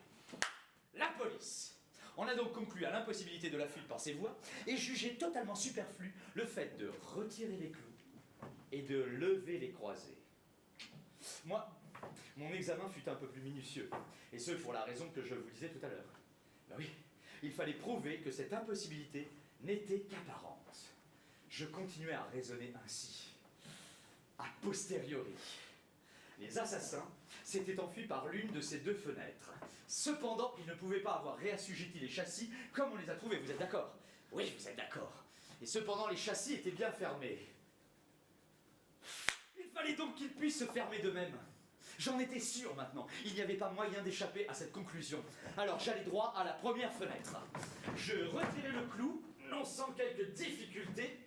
Speaker 3: La police on a donc conclu à l'impossibilité de la fuite par ces voies et jugé totalement superflu le fait de retirer les clous et de lever les croisées. Moi, mon examen fut un peu plus minutieux, et ce pour la raison que je vous disais tout à l'heure. Ben oui, il fallait prouver que cette impossibilité n'était qu'apparente. Je continuais à raisonner ainsi. A posteriori, les assassins s'étaient enfuis par l'une de ces deux fenêtres. Cependant, ils ne pouvaient pas avoir réassujetti les châssis comme on les a trouvés, vous êtes d'accord? Oui, vous êtes d'accord. Et cependant, les châssis étaient bien fermés. Il fallait donc qu'ils puissent se fermer d'eux-mêmes. J'en étais sûr maintenant. Il n'y avait pas moyen d'échapper à cette conclusion. Alors j'allais droit à la première fenêtre. Je retirai le clou, non sans quelques difficultés,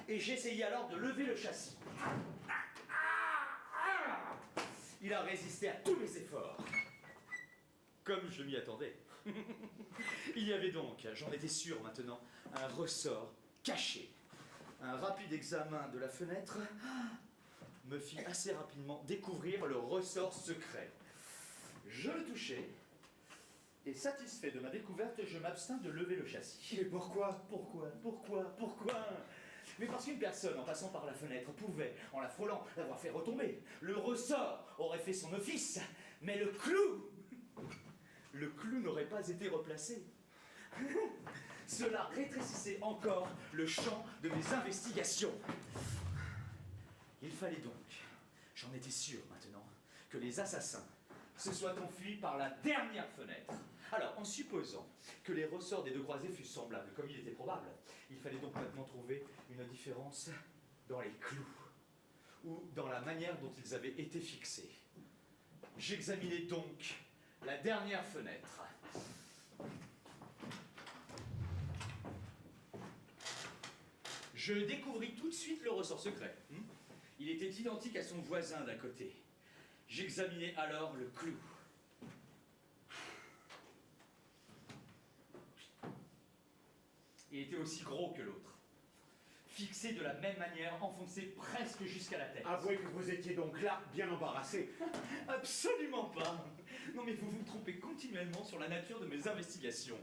Speaker 3: et j'essayai alors de lever le châssis. Il a résisté à tous mes efforts. Comme je m'y attendais. Il y avait donc, j'en étais sûr maintenant, un ressort caché. Un rapide examen de la fenêtre me fit assez rapidement découvrir le ressort secret. Je le touchai, et satisfait de ma découverte, je m'abstins de lever le châssis.
Speaker 1: Et pourquoi?
Speaker 3: Mais parce qu'une personne, en passant par la fenêtre, pouvait, en la frôlant, l'avoir fait retomber. Le ressort aurait fait son office, mais le clou n'aurait pas été replacé. Cela rétrécissait encore le champ de mes investigations. Il fallait donc, j'en étais sûr maintenant, que les assassins se soient enfuis par la dernière fenêtre. Alors, en supposant que les ressorts des deux croisées fussent semblables, comme il était probable, il fallait donc maintenant trouver une différence dans les clous, ou dans la manière dont ils avaient été fixés. J'examinai donc la dernière fenêtre. Je découvris tout de suite le ressort secret. Il était identique à son voisin d'à côté. J'examinai alors le clou. Il était aussi gros que l'autre. Fixé de la même manière, enfoncé presque jusqu'à la tête.
Speaker 1: Avouez que vous étiez donc là, bien embarrassé.
Speaker 3: Absolument pas. Non mais vous vous trompez continuellement sur la nature de mes investigations.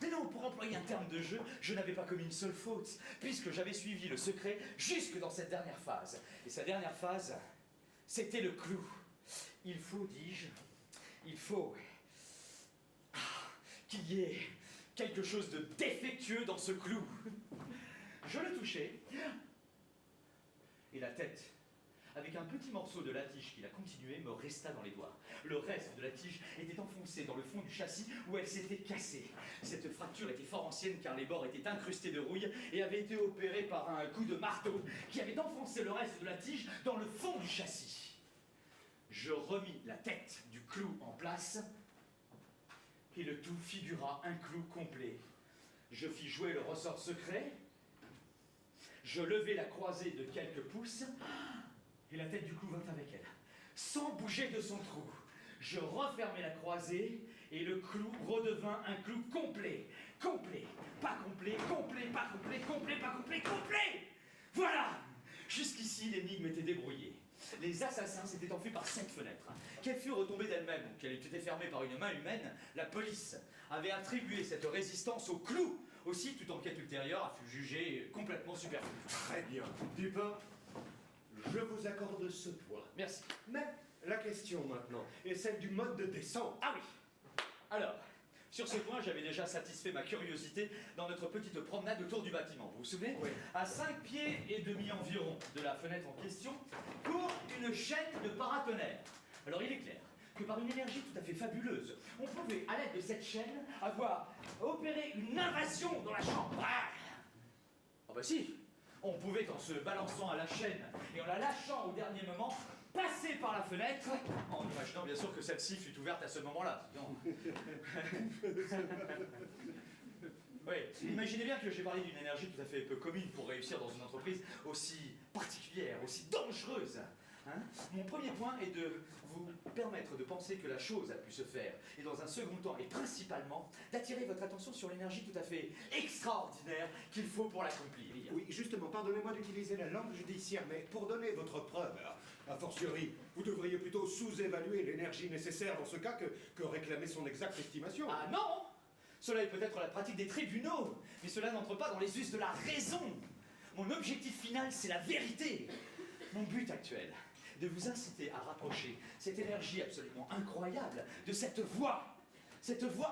Speaker 3: Mais non, pour employer un terme de jeu, je n'avais pas commis une seule faute, puisque j'avais suivi le secret jusque dans cette dernière phase. Et sa dernière phase, c'était le clou. Il faut, dis-je, qu'il y ait quelque chose de défectueux dans ce clou. Je le touchai, Et la tête, avec un petit morceau de la tige qu'il a continué, me resta dans les doigts. Le reste de la tige était enfoncé dans le fond du châssis où elle s'était cassée. Cette fracture était fort ancienne car les bords étaient incrustés de rouille et avait été opérée par un coup de marteau qui avait enfoncé le reste de la tige dans le fond du châssis. Je remis la tête du clou en place et le tout figura un clou complet. Je fis jouer le ressort secret, je levai la croisée de quelques pouces et la tête du clou vint avec elle, sans bouger de son trou. Je refermai la croisée et le clou redevint un clou complet. Complet, pas complet, complet, pas complet, complet, pas complet, complet. Voilà. Jusqu'ici, l'énigme était débrouillée. Les assassins s'étaient enfuis par cette fenêtre, qu'elle fut retombée d'elle-même ou qu'elle ait été fermée par une main humaine. La police avait attribué cette résistance au clou. Aussi, toute enquête ultérieure fut jugée complètement superflue.
Speaker 1: Très bien. Dupin, je vous accorde ce point.
Speaker 3: Merci.
Speaker 1: Mais la question maintenant est celle du mode de descente.
Speaker 3: Ah oui. Alors, sur ce point, j'avais déjà satisfait ma curiosité dans notre petite promenade autour du bâtiment. Vous vous souvenez?
Speaker 1: Oui.
Speaker 3: À 5 pieds et demi environ de la fenêtre en question, court une chaîne de paratonnerres. Alors il est clair que par une énergie tout à fait fabuleuse, on pouvait, à l'aide de cette chaîne, avoir opéré une invasion dans la chambre. Ah bah si, on pouvait, en se balançant à la chaîne et en la lâchant au dernier moment, passer par la fenêtre, en imaginant bien sûr que celle-ci fut ouverte à ce moment-là. Oui, imaginez bien que j'ai parlé d'une énergie tout à fait peu commune pour réussir dans une entreprise aussi particulière, aussi dangereuse. Hein? Mon premier point est de vous permettre de penser que la chose a pu se faire, et dans un second temps, et principalement, d'attirer votre attention sur l'énergie tout à fait extraordinaire qu'il faut pour l'accomplir.
Speaker 1: Oui, justement, pardonnez-moi d'utiliser la langue judiciaire, mais pour donner votre preuve, a fortiori, vous devriez plutôt sous-évaluer l'énergie nécessaire dans ce cas que réclamer son exacte estimation.
Speaker 3: Ah non! Cela est peut-être la pratique des tribunaux, mais cela n'entre pas dans les us de la raison. Mon objectif final, c'est la vérité. Mon but actuel, de vous inciter à rapprocher cette énergie absolument incroyable de cette voix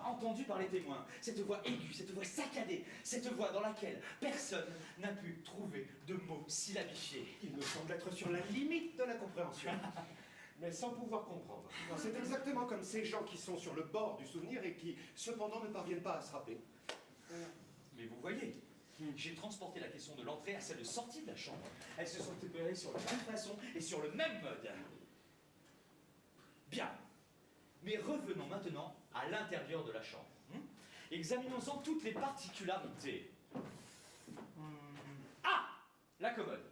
Speaker 3: entendue par les témoins, cette voix aiguë, cette voix saccadée, cette voix dans laquelle personne n'a pu trouver de mots syllabifiés.
Speaker 1: Il me semble être sur la limite de la compréhension. Mais sans pouvoir comprendre. C'est exactement comme ces gens qui sont sur le bord du souvenir et qui, cependant, ne parviennent pas à se rappeler.
Speaker 3: Mais vous voyez, j'ai transporté la question de l'entrée à celle de sortie de la chambre. Elles se sont opérées sur la même façon et sur le même mode. Bien. Mais revenons maintenant à l'intérieur de la chambre. Examinons-en toutes les particularités. Ah! La commode.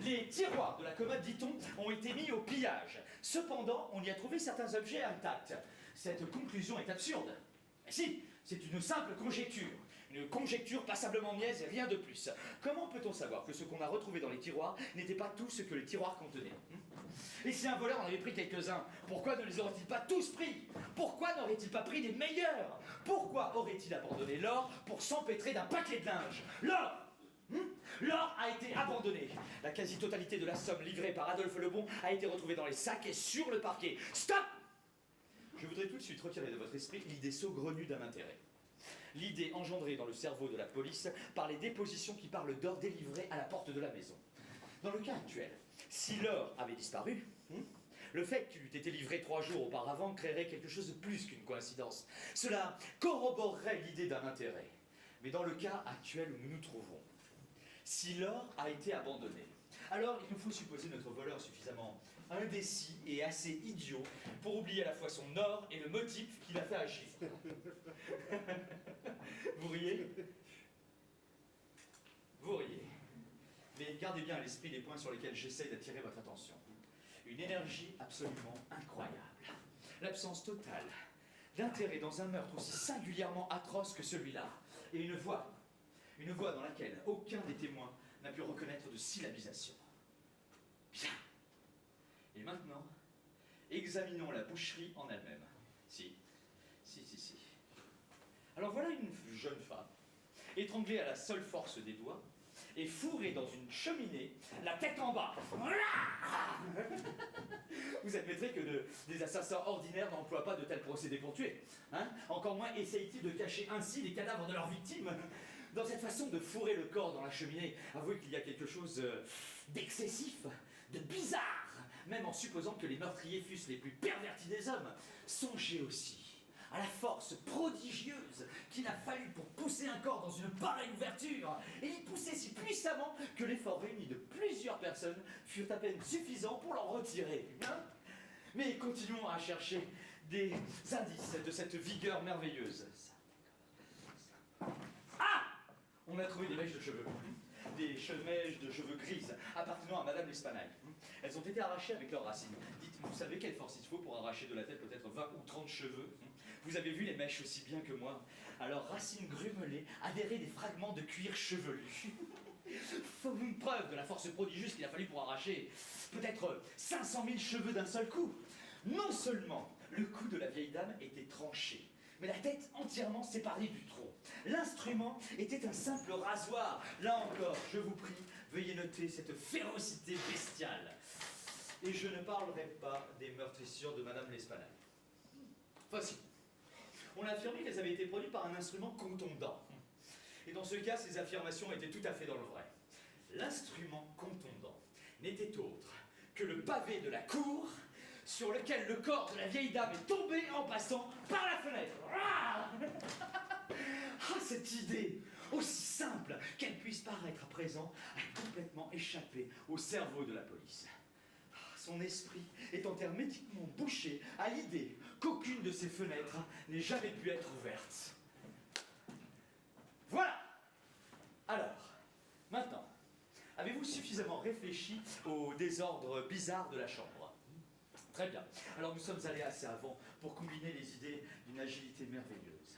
Speaker 3: Les tiroirs de la commode, dit-on, ont été mis au pillage. Cependant, on y a trouvé certains objets intacts. Cette conclusion est absurde. Mais si, c'est une simple conjecture. Une conjecture passablement niaise et rien de plus. Comment peut-on savoir que ce qu'on a retrouvé dans les tiroirs n'était pas tout ce que les tiroirs contenaient? Et si un voleur en avait pris quelques-uns, pourquoi ne les aurait-il pas tous pris? Pourquoi n'aurait-il pas pris des meilleurs? Pourquoi aurait-il abandonné l'or pour s'empêtrer d'un paquet de linge? L'or! L'or a été abandonné. La quasi-totalité de la somme livrée par Adolphe Lebon a été retrouvée dans les sacs et sur le parquet. Stop! Je voudrais tout de suite retirer de votre esprit l'idée saugrenue d'un intérêt. L'idée engendrée dans le cerveau de la police par les dépositions qui parlent d'or délivré à la porte de la maison. Dans le cas actuel, si l'or avait disparu, le fait qu'il eût été livré 3 jours auparavant créerait quelque chose de plus qu'une coïncidence. Cela corroborerait l'idée d'un intérêt. Mais dans le cas actuel où nous nous trouvons, si l'or a été abandonné, alors il nous faut supposer notre voleur suffisamment indécis et assez idiot pour oublier à la fois son or et le motif qui l'a fait agir. Vous riez? Vous riez. Mais gardez bien à l'esprit les points sur lesquels j'essaie d'attirer votre attention. Une énergie absolument incroyable. L'absence totale d'intérêt dans un meurtre aussi singulièrement atroce que celui-là. Et une voix dans laquelle aucun des témoins n'a pu reconnaître de syllabisation. Bien. Et maintenant, examinons la boucherie en elle-même. Si. Alors voilà une jeune femme, étranglée à la seule force des doigts, et fourrée dans une cheminée, la tête en bas. Vous admettrez que des assassins ordinaires n'emploient pas de tels procédés pour tuer. Hein? Encore moins essayent-ils de cacher ainsi les cadavres de leurs victimes. dans cette façon de fourrer le corps dans la cheminée, avouez qu'il y a quelque chose d'excessif, de bizarre, même en supposant que les meurtriers fussent les plus pervertis des hommes. Songez aussi à la force prodigieuse qu'il a fallu pour pousser un corps dans une pareille ouverture, et y pousser si puissamment que l'effort réuni de plusieurs personnes furent à peine suffisants pour l'en retirer. Hein? Mais continuons à chercher des indices de cette vigueur merveilleuse. Ah! On a trouvé des mèches de cheveux. Des mèches de cheveux grises appartenant à Madame l'Espanaye. Elles ont été arrachées avec leurs racines. Dites, vous savez quelle force il faut pour arracher de la tête peut-être 20 ou 30 cheveux? Vous avez vu les mèches aussi bien que moi. Alors, racines grumelées adhéraient des fragments de cuir chevelu. Une preuve de la force prodigieuse qu'il a fallu pour arracher peut-être 500 000 cheveux d'un seul coup. Non seulement le cou de la vieille dame était tranché, mais la tête entièrement séparée du tronc. L'instrument était un simple rasoir. Là encore, je vous prie, veuillez noter cette férocité bestiale. Et je ne parlerai pas des meurtrissures de Madame l'Espanaye. Enfin si. On a affirmé qu'elles avaient été produites par un instrument contondant. Et dans ce cas, ces affirmations étaient tout à fait dans le vrai. L'instrument contondant n'était autre que le pavé de la cour sur lequel le corps de la vieille dame est tombé en passant par la fenêtre. Ah, cette idée, aussi simple qu'elle puisse paraître à présent, a complètement échappé au cerveau de la police. Son esprit étant hermétiquement bouché à l'idée qu'aucune de ces fenêtres n'ait jamais pu être ouverte. Voilà! Alors, maintenant, avez-vous suffisamment réfléchi au désordre bizarre de la chambre? Très bien. Alors nous sommes allés assez avant pour combiner les idées d'une agilité merveilleuse.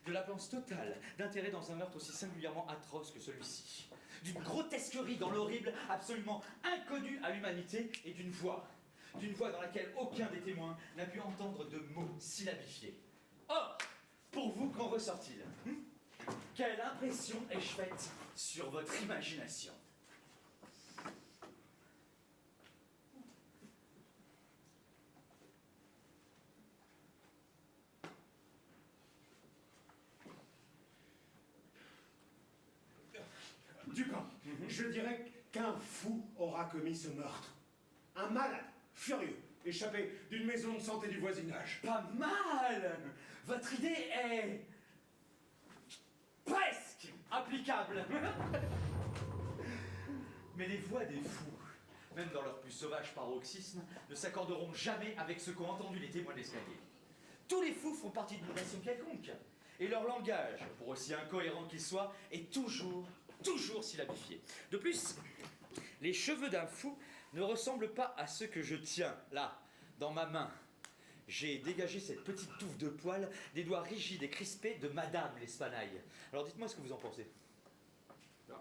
Speaker 3: De l'absence totale d'intérêt dans un meurtre aussi singulièrement atroce que celui-ci. D'une grotesquerie dans l'horrible, absolument inconnue à l'humanité, et d'une voix dans laquelle aucun des témoins n'a pu entendre de mots syllabifiés. Or, pour vous, qu'en ressort-il? Quelle impression ai-je faite sur votre imagination?
Speaker 1: Dupin, je dirais qu'un fou aura commis ce meurtre. Un malade, furieux, échappé d'une maison de santé du voisinage.
Speaker 3: Pas mal! Votre idée est presque applicable. Mais les voix des fous, même dans leur plus sauvage paroxysme, ne s'accorderont jamais avec ce qu'ont entendu les témoins d'escalier. Tous les fous font partie d'une nation quelconque, et leur langage, pour aussi incohérent qu'il soit, est toujours syllabifié. De plus, les cheveux d'un fou ne ressemblent pas à ceux que je tiens, là, dans ma main. J'ai dégagé cette petite touffe de poils des doigts rigides et crispés de Madame l'Espanaye. Alors dites-moi ce que vous en pensez.
Speaker 1: Non,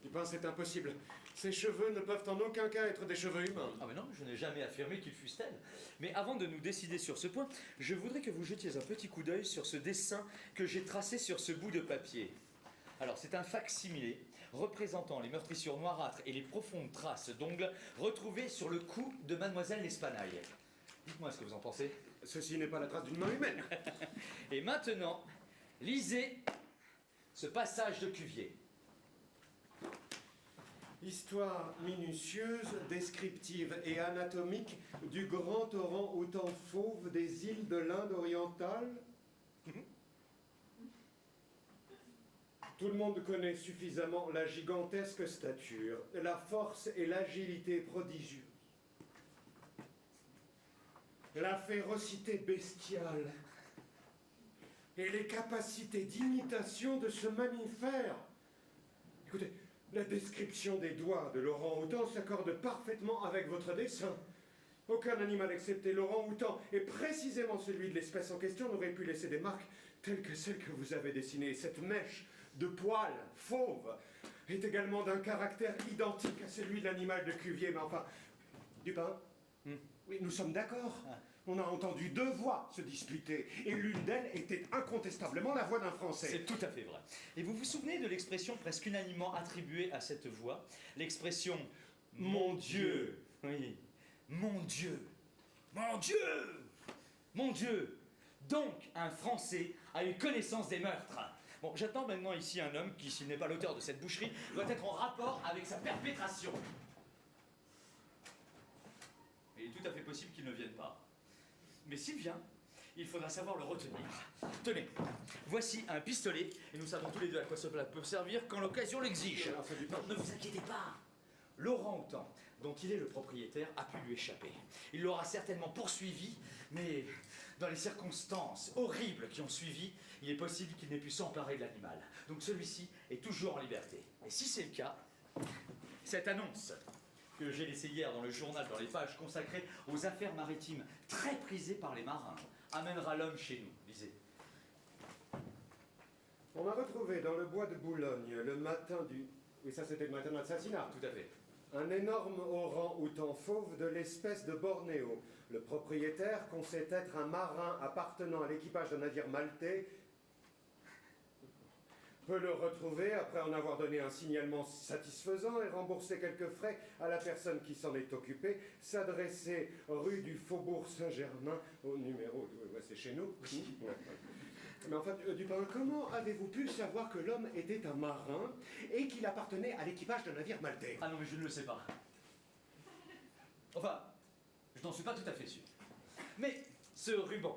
Speaker 1: Dupin, c'est impossible. Ces cheveux ne peuvent en aucun cas être des cheveux humains.
Speaker 3: Ah mais non, je n'ai jamais affirmé qu'ils fussent tels. Mais avant de nous décider sur ce point, je voudrais que vous jetiez un petit coup d'œil sur ce dessin que j'ai tracé sur ce bout de papier. Alors, c'est un fac-similé représentant les meurtrissures noirâtres et les profondes traces d'ongles retrouvées sur le cou de Mademoiselle l'Espanaye. Dites-moi ce que vous en pensez.
Speaker 1: Ceci n'est pas la trace d'une main humaine.
Speaker 3: Et maintenant, lisez ce passage de Cuvier.
Speaker 1: Histoire minutieuse, descriptive et anatomique du grand orang-outan fauve des îles de l'Inde orientale. Tout le monde connaît suffisamment la gigantesque stature, la force et l'agilité prodigieuses, la férocité bestiale et les capacités d'imitation de ce mammifère. Écoutez, la description des doigts de l'orang-outan s'accorde parfaitement avec votre dessin. Aucun animal excepté l'orang-outan, et précisément celui de l'espèce en question, n'aurait pu laisser des marques telles que celles que vous avez dessinées. Cette mèche de poils fauve est également d'un caractère identique à celui de l'animal de Cuvier. Mais enfin, Dupin, oui, nous sommes d'accord. On a entendu deux voix se disputer, et l'une d'elles était incontestablement la voix d'un Français.
Speaker 3: C'est tout à fait vrai. Et vous vous souvenez de l'expression presque unanimement attribuée à cette voix? L'expression « Mon Dieu ». Oui. Mon Dieu. Mon Dieu. Mon Dieu. Donc, un Français a eu connaissance des meurtres. Bon, j'attends maintenant ici un homme qui, s'il n'est pas l'auteur de cette boucherie, doit être en rapport avec sa perpétration. Et il est tout à fait possible qu'il ne vienne pas. Mais s'il vient, il faudra savoir le retenir. Tenez, voici un pistolet, et nous savons tous les deux à quoi cela peut servir quand l'occasion l'exige. Non, ne vous inquiétez pas. L'orang-outan, dont il est le propriétaire, a pu lui échapper. Il l'aura certainement poursuivi, mais dans les circonstances horribles qui ont suivi, il est possible qu'il n'ait pu s'emparer de l'animal. Donc celui-ci est toujours en liberté. Et si c'est le cas, cette annonce que j'ai laissée hier dans le journal, dans les pages consacrées aux affaires maritimes très prisées par les marins, amènera l'homme chez nous, lisez.
Speaker 10: On a retrouvé dans le bois de Boulogne, le matin du... Oui, ça c'était le matin de l'assassinat.
Speaker 3: Tout à fait.
Speaker 10: Un énorme orang-outan fauve de l'espèce de Bornéo. Le propriétaire pensait être un marin appartenant à l'équipage d'un navire maltais. Peut le retrouver après en avoir donné un signalement satisfaisant et rembourser quelques frais à la personne qui s'en est occupée. S'adresser rue du Faubourg Saint-Germain au numéro... Ouais, c'est chez nous. Ouais. Mais enfin, Dupin, comment avez-vous pu savoir que l'homme était un marin et qu'il appartenait à l'équipage d'un navire maltais?
Speaker 3: Ah non, mais je ne le sais pas. Enfin, je n'en suis pas tout à fait sûr. Mais ce ruban,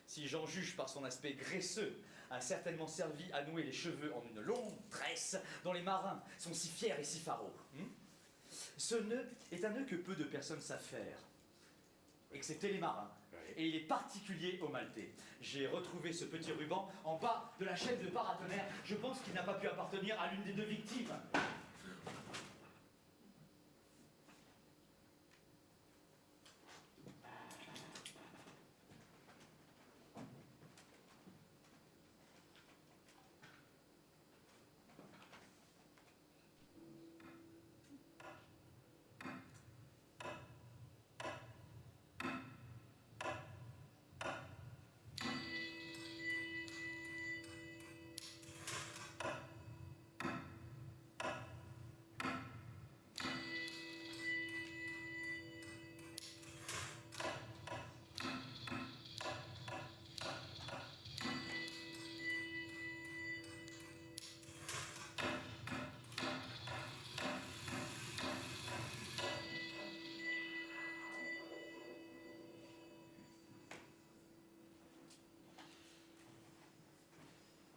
Speaker 3: si j'en juge par son aspect graisseux, a certainement servi à nouer les cheveux en une longue tresse dont les marins sont si fiers et si faraud. Ce nœud est un nœud que peu de personnes savent faire, excepté les marins. Et il est particulier aux Maltais. J'ai retrouvé ce petit ruban en bas de la chaîne de paratonnerre. Je pense qu'il n'a pas pu appartenir à l'une des deux victimes.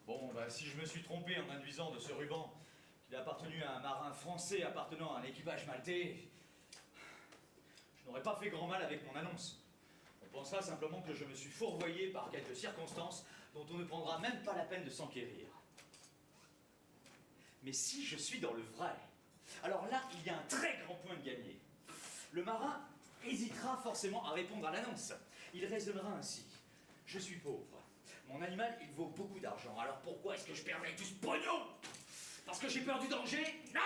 Speaker 3: Bon, bah, si je me suis trompé en induisant de ce ruban qu'il a appartenu à un marin français appartenant à un équipage maltais, je n'aurais pas fait grand mal avec mon annonce. On pensera simplement que je me suis fourvoyé par quelques circonstances dont on ne prendra même pas la peine de s'enquérir. Mais si je suis dans le vrai, alors là, il y a un très grand point de gagné. Le marin hésitera forcément à répondre à l'annonce. Il raisonnera ainsi. Je suis pauvre. Mon animal, il vaut beaucoup d'argent. Alors pourquoi est-ce que je perdrais tout ce pognon? Parce que j'ai peur du danger? Non!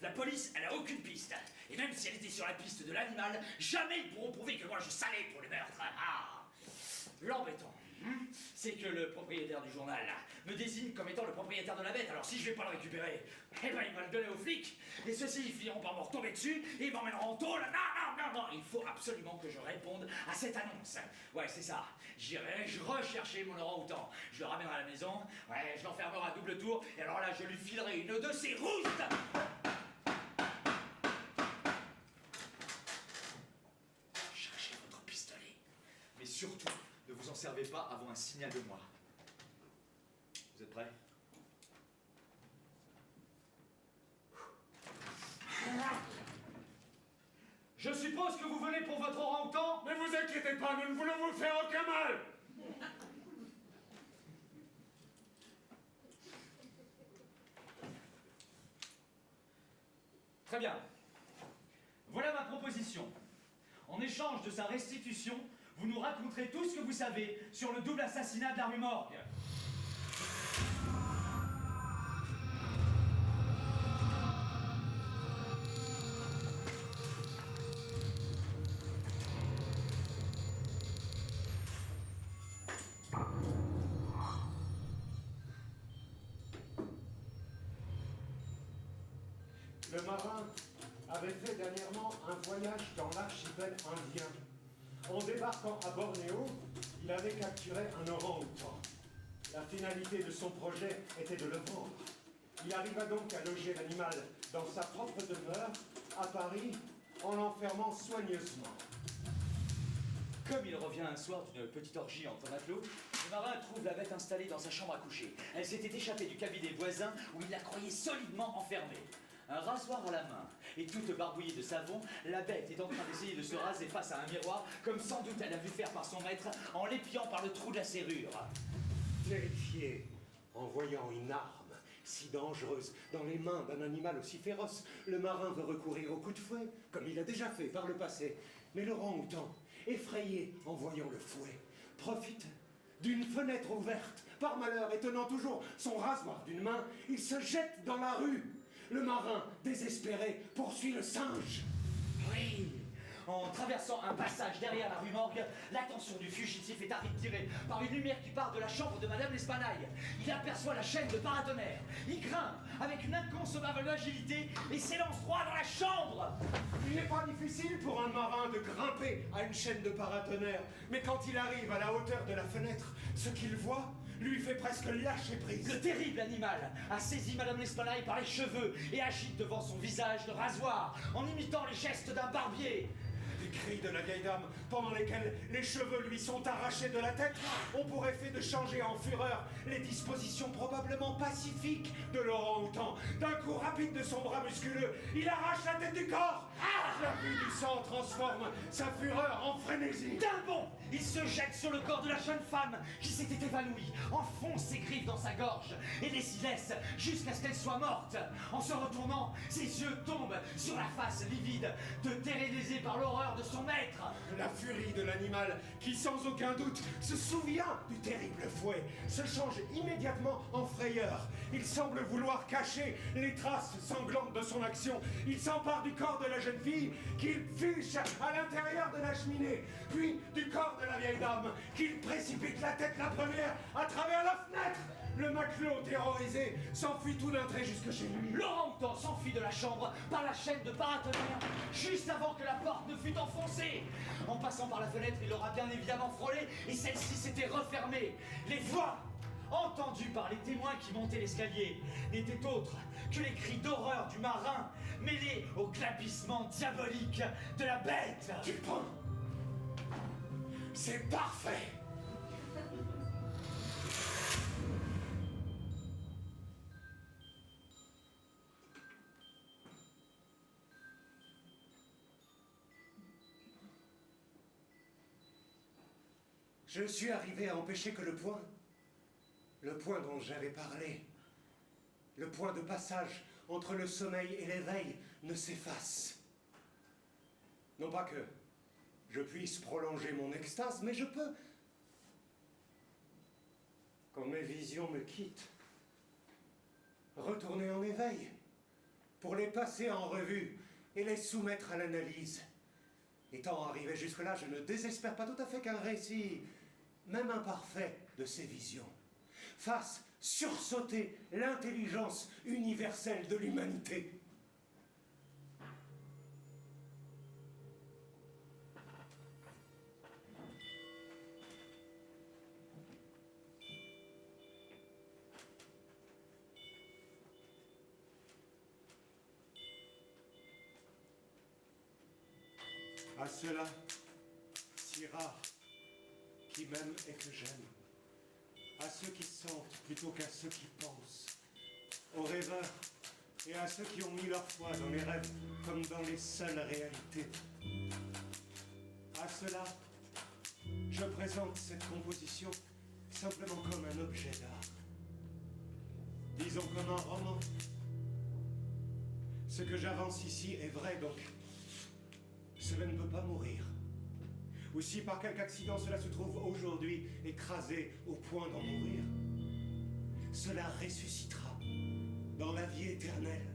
Speaker 3: La police, elle a aucune piste. Et même si elle était sur la piste de l'animal, jamais ils pourront prouver que moi je salais pour le meurtre. Ah! L'embêtant, c'est que le propriétaire du journal me désigne comme étant le propriétaire de la bête. Alors si je vais pas le récupérer, eh ben il va le donner aux flics. Et ceux-ci, ils finiront par me retomber dessus et ils m'emmèneront en tôle. Non, il faut absolument que je réponde à cette annonce. Ouais, c'est ça. J'irai rechercher mon orang-outan. Je le ramènerai à la maison, ouais, je l'enfermerai à double tour, et alors là, je lui filerai une de ces roustes. Cherchez votre pistolet. Mais surtout, ne vous en servez pas avant un signal de moi. Vous êtes prêts? Je suppose que vous venez pour votre orang-outan?
Speaker 11: Ne vous inquiétez pas, nous ne voulons vous faire aucun mal.
Speaker 3: Très bien. Voilà ma proposition. En échange de sa restitution, vous nous raconterez tout ce que vous savez sur le double assassinat de la rue Morgue.
Speaker 10: Le marin avait fait dernièrement un voyage dans l'archipel indien. En débarquant à Bornéo, il avait capturé un orang-outan. La finalité de son projet était de le vendre. Il arriva donc à loger l'animal dans sa propre demeure, à Paris, en l'enfermant soigneusement.
Speaker 3: Comme il revient un soir d'une petite orgie entre matelots, le marin trouve la bête installée dans sa chambre à coucher. Elle s'était échappée du cabinet voisin où il la croyait solidement enfermée. Un rasoir à la main et toute barbouillée de savon, la bête est en train d'essayer de se raser face à un miroir, comme sans doute elle a vu faire par son maître en l'épiant par le trou de la serrure.
Speaker 1: Terrifié, en voyant une arme si dangereuse dans les mains d'un animal aussi féroce, le marin veut recourir au coup de fouet, comme il a déjà fait par le passé. Mais le orang-outan, effrayé en voyant le fouet, profite d'une fenêtre ouverte. Par malheur, et tenant toujours son rasoir d'une main, il se jette dans la rue. Le marin, désespéré, poursuit le singe.
Speaker 3: Oui. En traversant un passage derrière la rue Morgue, l'attention du fugitif est attirée par une lumière qui part de la chambre de Madame l'Espanaille. Il aperçoit la chaîne de paratonnerre. Il grimpe avec une inconcevable agilité et s'élance droit dans la chambre.
Speaker 10: Il n'est pas difficile pour un marin de grimper à une chaîne de paratonnerre, mais quand il arrive à la hauteur de la fenêtre, ce qu'il voit lui fait presque lâcher prise.
Speaker 3: Le terrible animal a saisi Madame l'Espanaille par les cheveux et agite devant son visage le rasoir en imitant les gestes d'un barbier.
Speaker 10: Les cris de la vieille dame, pendant lesquels les cheveux lui sont arrachés de la tête, ont pour effet de changer en fureur les dispositions probablement pacifiques de l'orang-outan. D'un coup rapide de son bras musculeux, il arrache la tête du corps. La vue du sang transforme sa fureur en frénésie.
Speaker 3: D'un bond, il se jette sur le corps de la jeune femme qui s'était évanouie, enfonce ses griffes dans sa gorge et les y laisse jusqu'à ce qu'elle soit morte. En se retournant, ses yeux tombent sur la face livide, terrorisée par l'horreur de son maître.
Speaker 10: La furie de l'animal, qui sans aucun doute se souvient du terrible fouet, se change immédiatement en frayeur. Il semble vouloir cacher les traces sanglantes de son action. Il s'empare du corps de la jeune fille qu'il fiche à l'intérieur de la cheminée, puis du corps de la vieille dame qu'il précipite la tête la première à travers la fenêtre. Le matelot, terrorisé, s'enfuit tout d'un trait jusque chez lui.
Speaker 3: L'orang-outan s'enfuit de la chambre par la chaîne de paratonnerre, juste avant que la porte ne fût enfoncée. En passant par la fenêtre, il aura bien évidemment frôlé, et celle-ci s'était refermée. Les voix entendues par les témoins qui montaient l'escalier n'étaient autres que les cris d'horreur du marin, mêlés au glapissement diabolique de la bête.
Speaker 10: Dupin, c'est parfait.
Speaker 1: Je suis arrivé à empêcher que le point dont j'avais parlé, le point de passage entre le sommeil et l'éveil ne s'efface. Non pas que je puisse prolonger mon extase, mais je peux, quand mes visions me quittent, retourner en éveil pour les passer en revue et les soumettre à l'analyse. Étant arrivé jusque-là, je ne désespère pas tout à fait qu'un récit, même imparfait, de ces visions fasse sursauter l'intelligence universelle de l'humanité.
Speaker 10: À ceux-là, si rares, qui m'aiment et que j'aime, à ceux qui sentent plutôt qu'à ceux qui pensent, aux rêveurs et à ceux qui ont mis leur foi dans les rêves comme dans les seules réalités. À ceux-là, je présente cette composition simplement comme un objet d'art. Disons comme un roman. Ce que j'avance ici est vrai, donc cela ne peut pas mourir. Ou si par quelque accident cela se trouve aujourd'hui écrasé au point d'en mourir, cela ressuscitera dans la vie éternelle.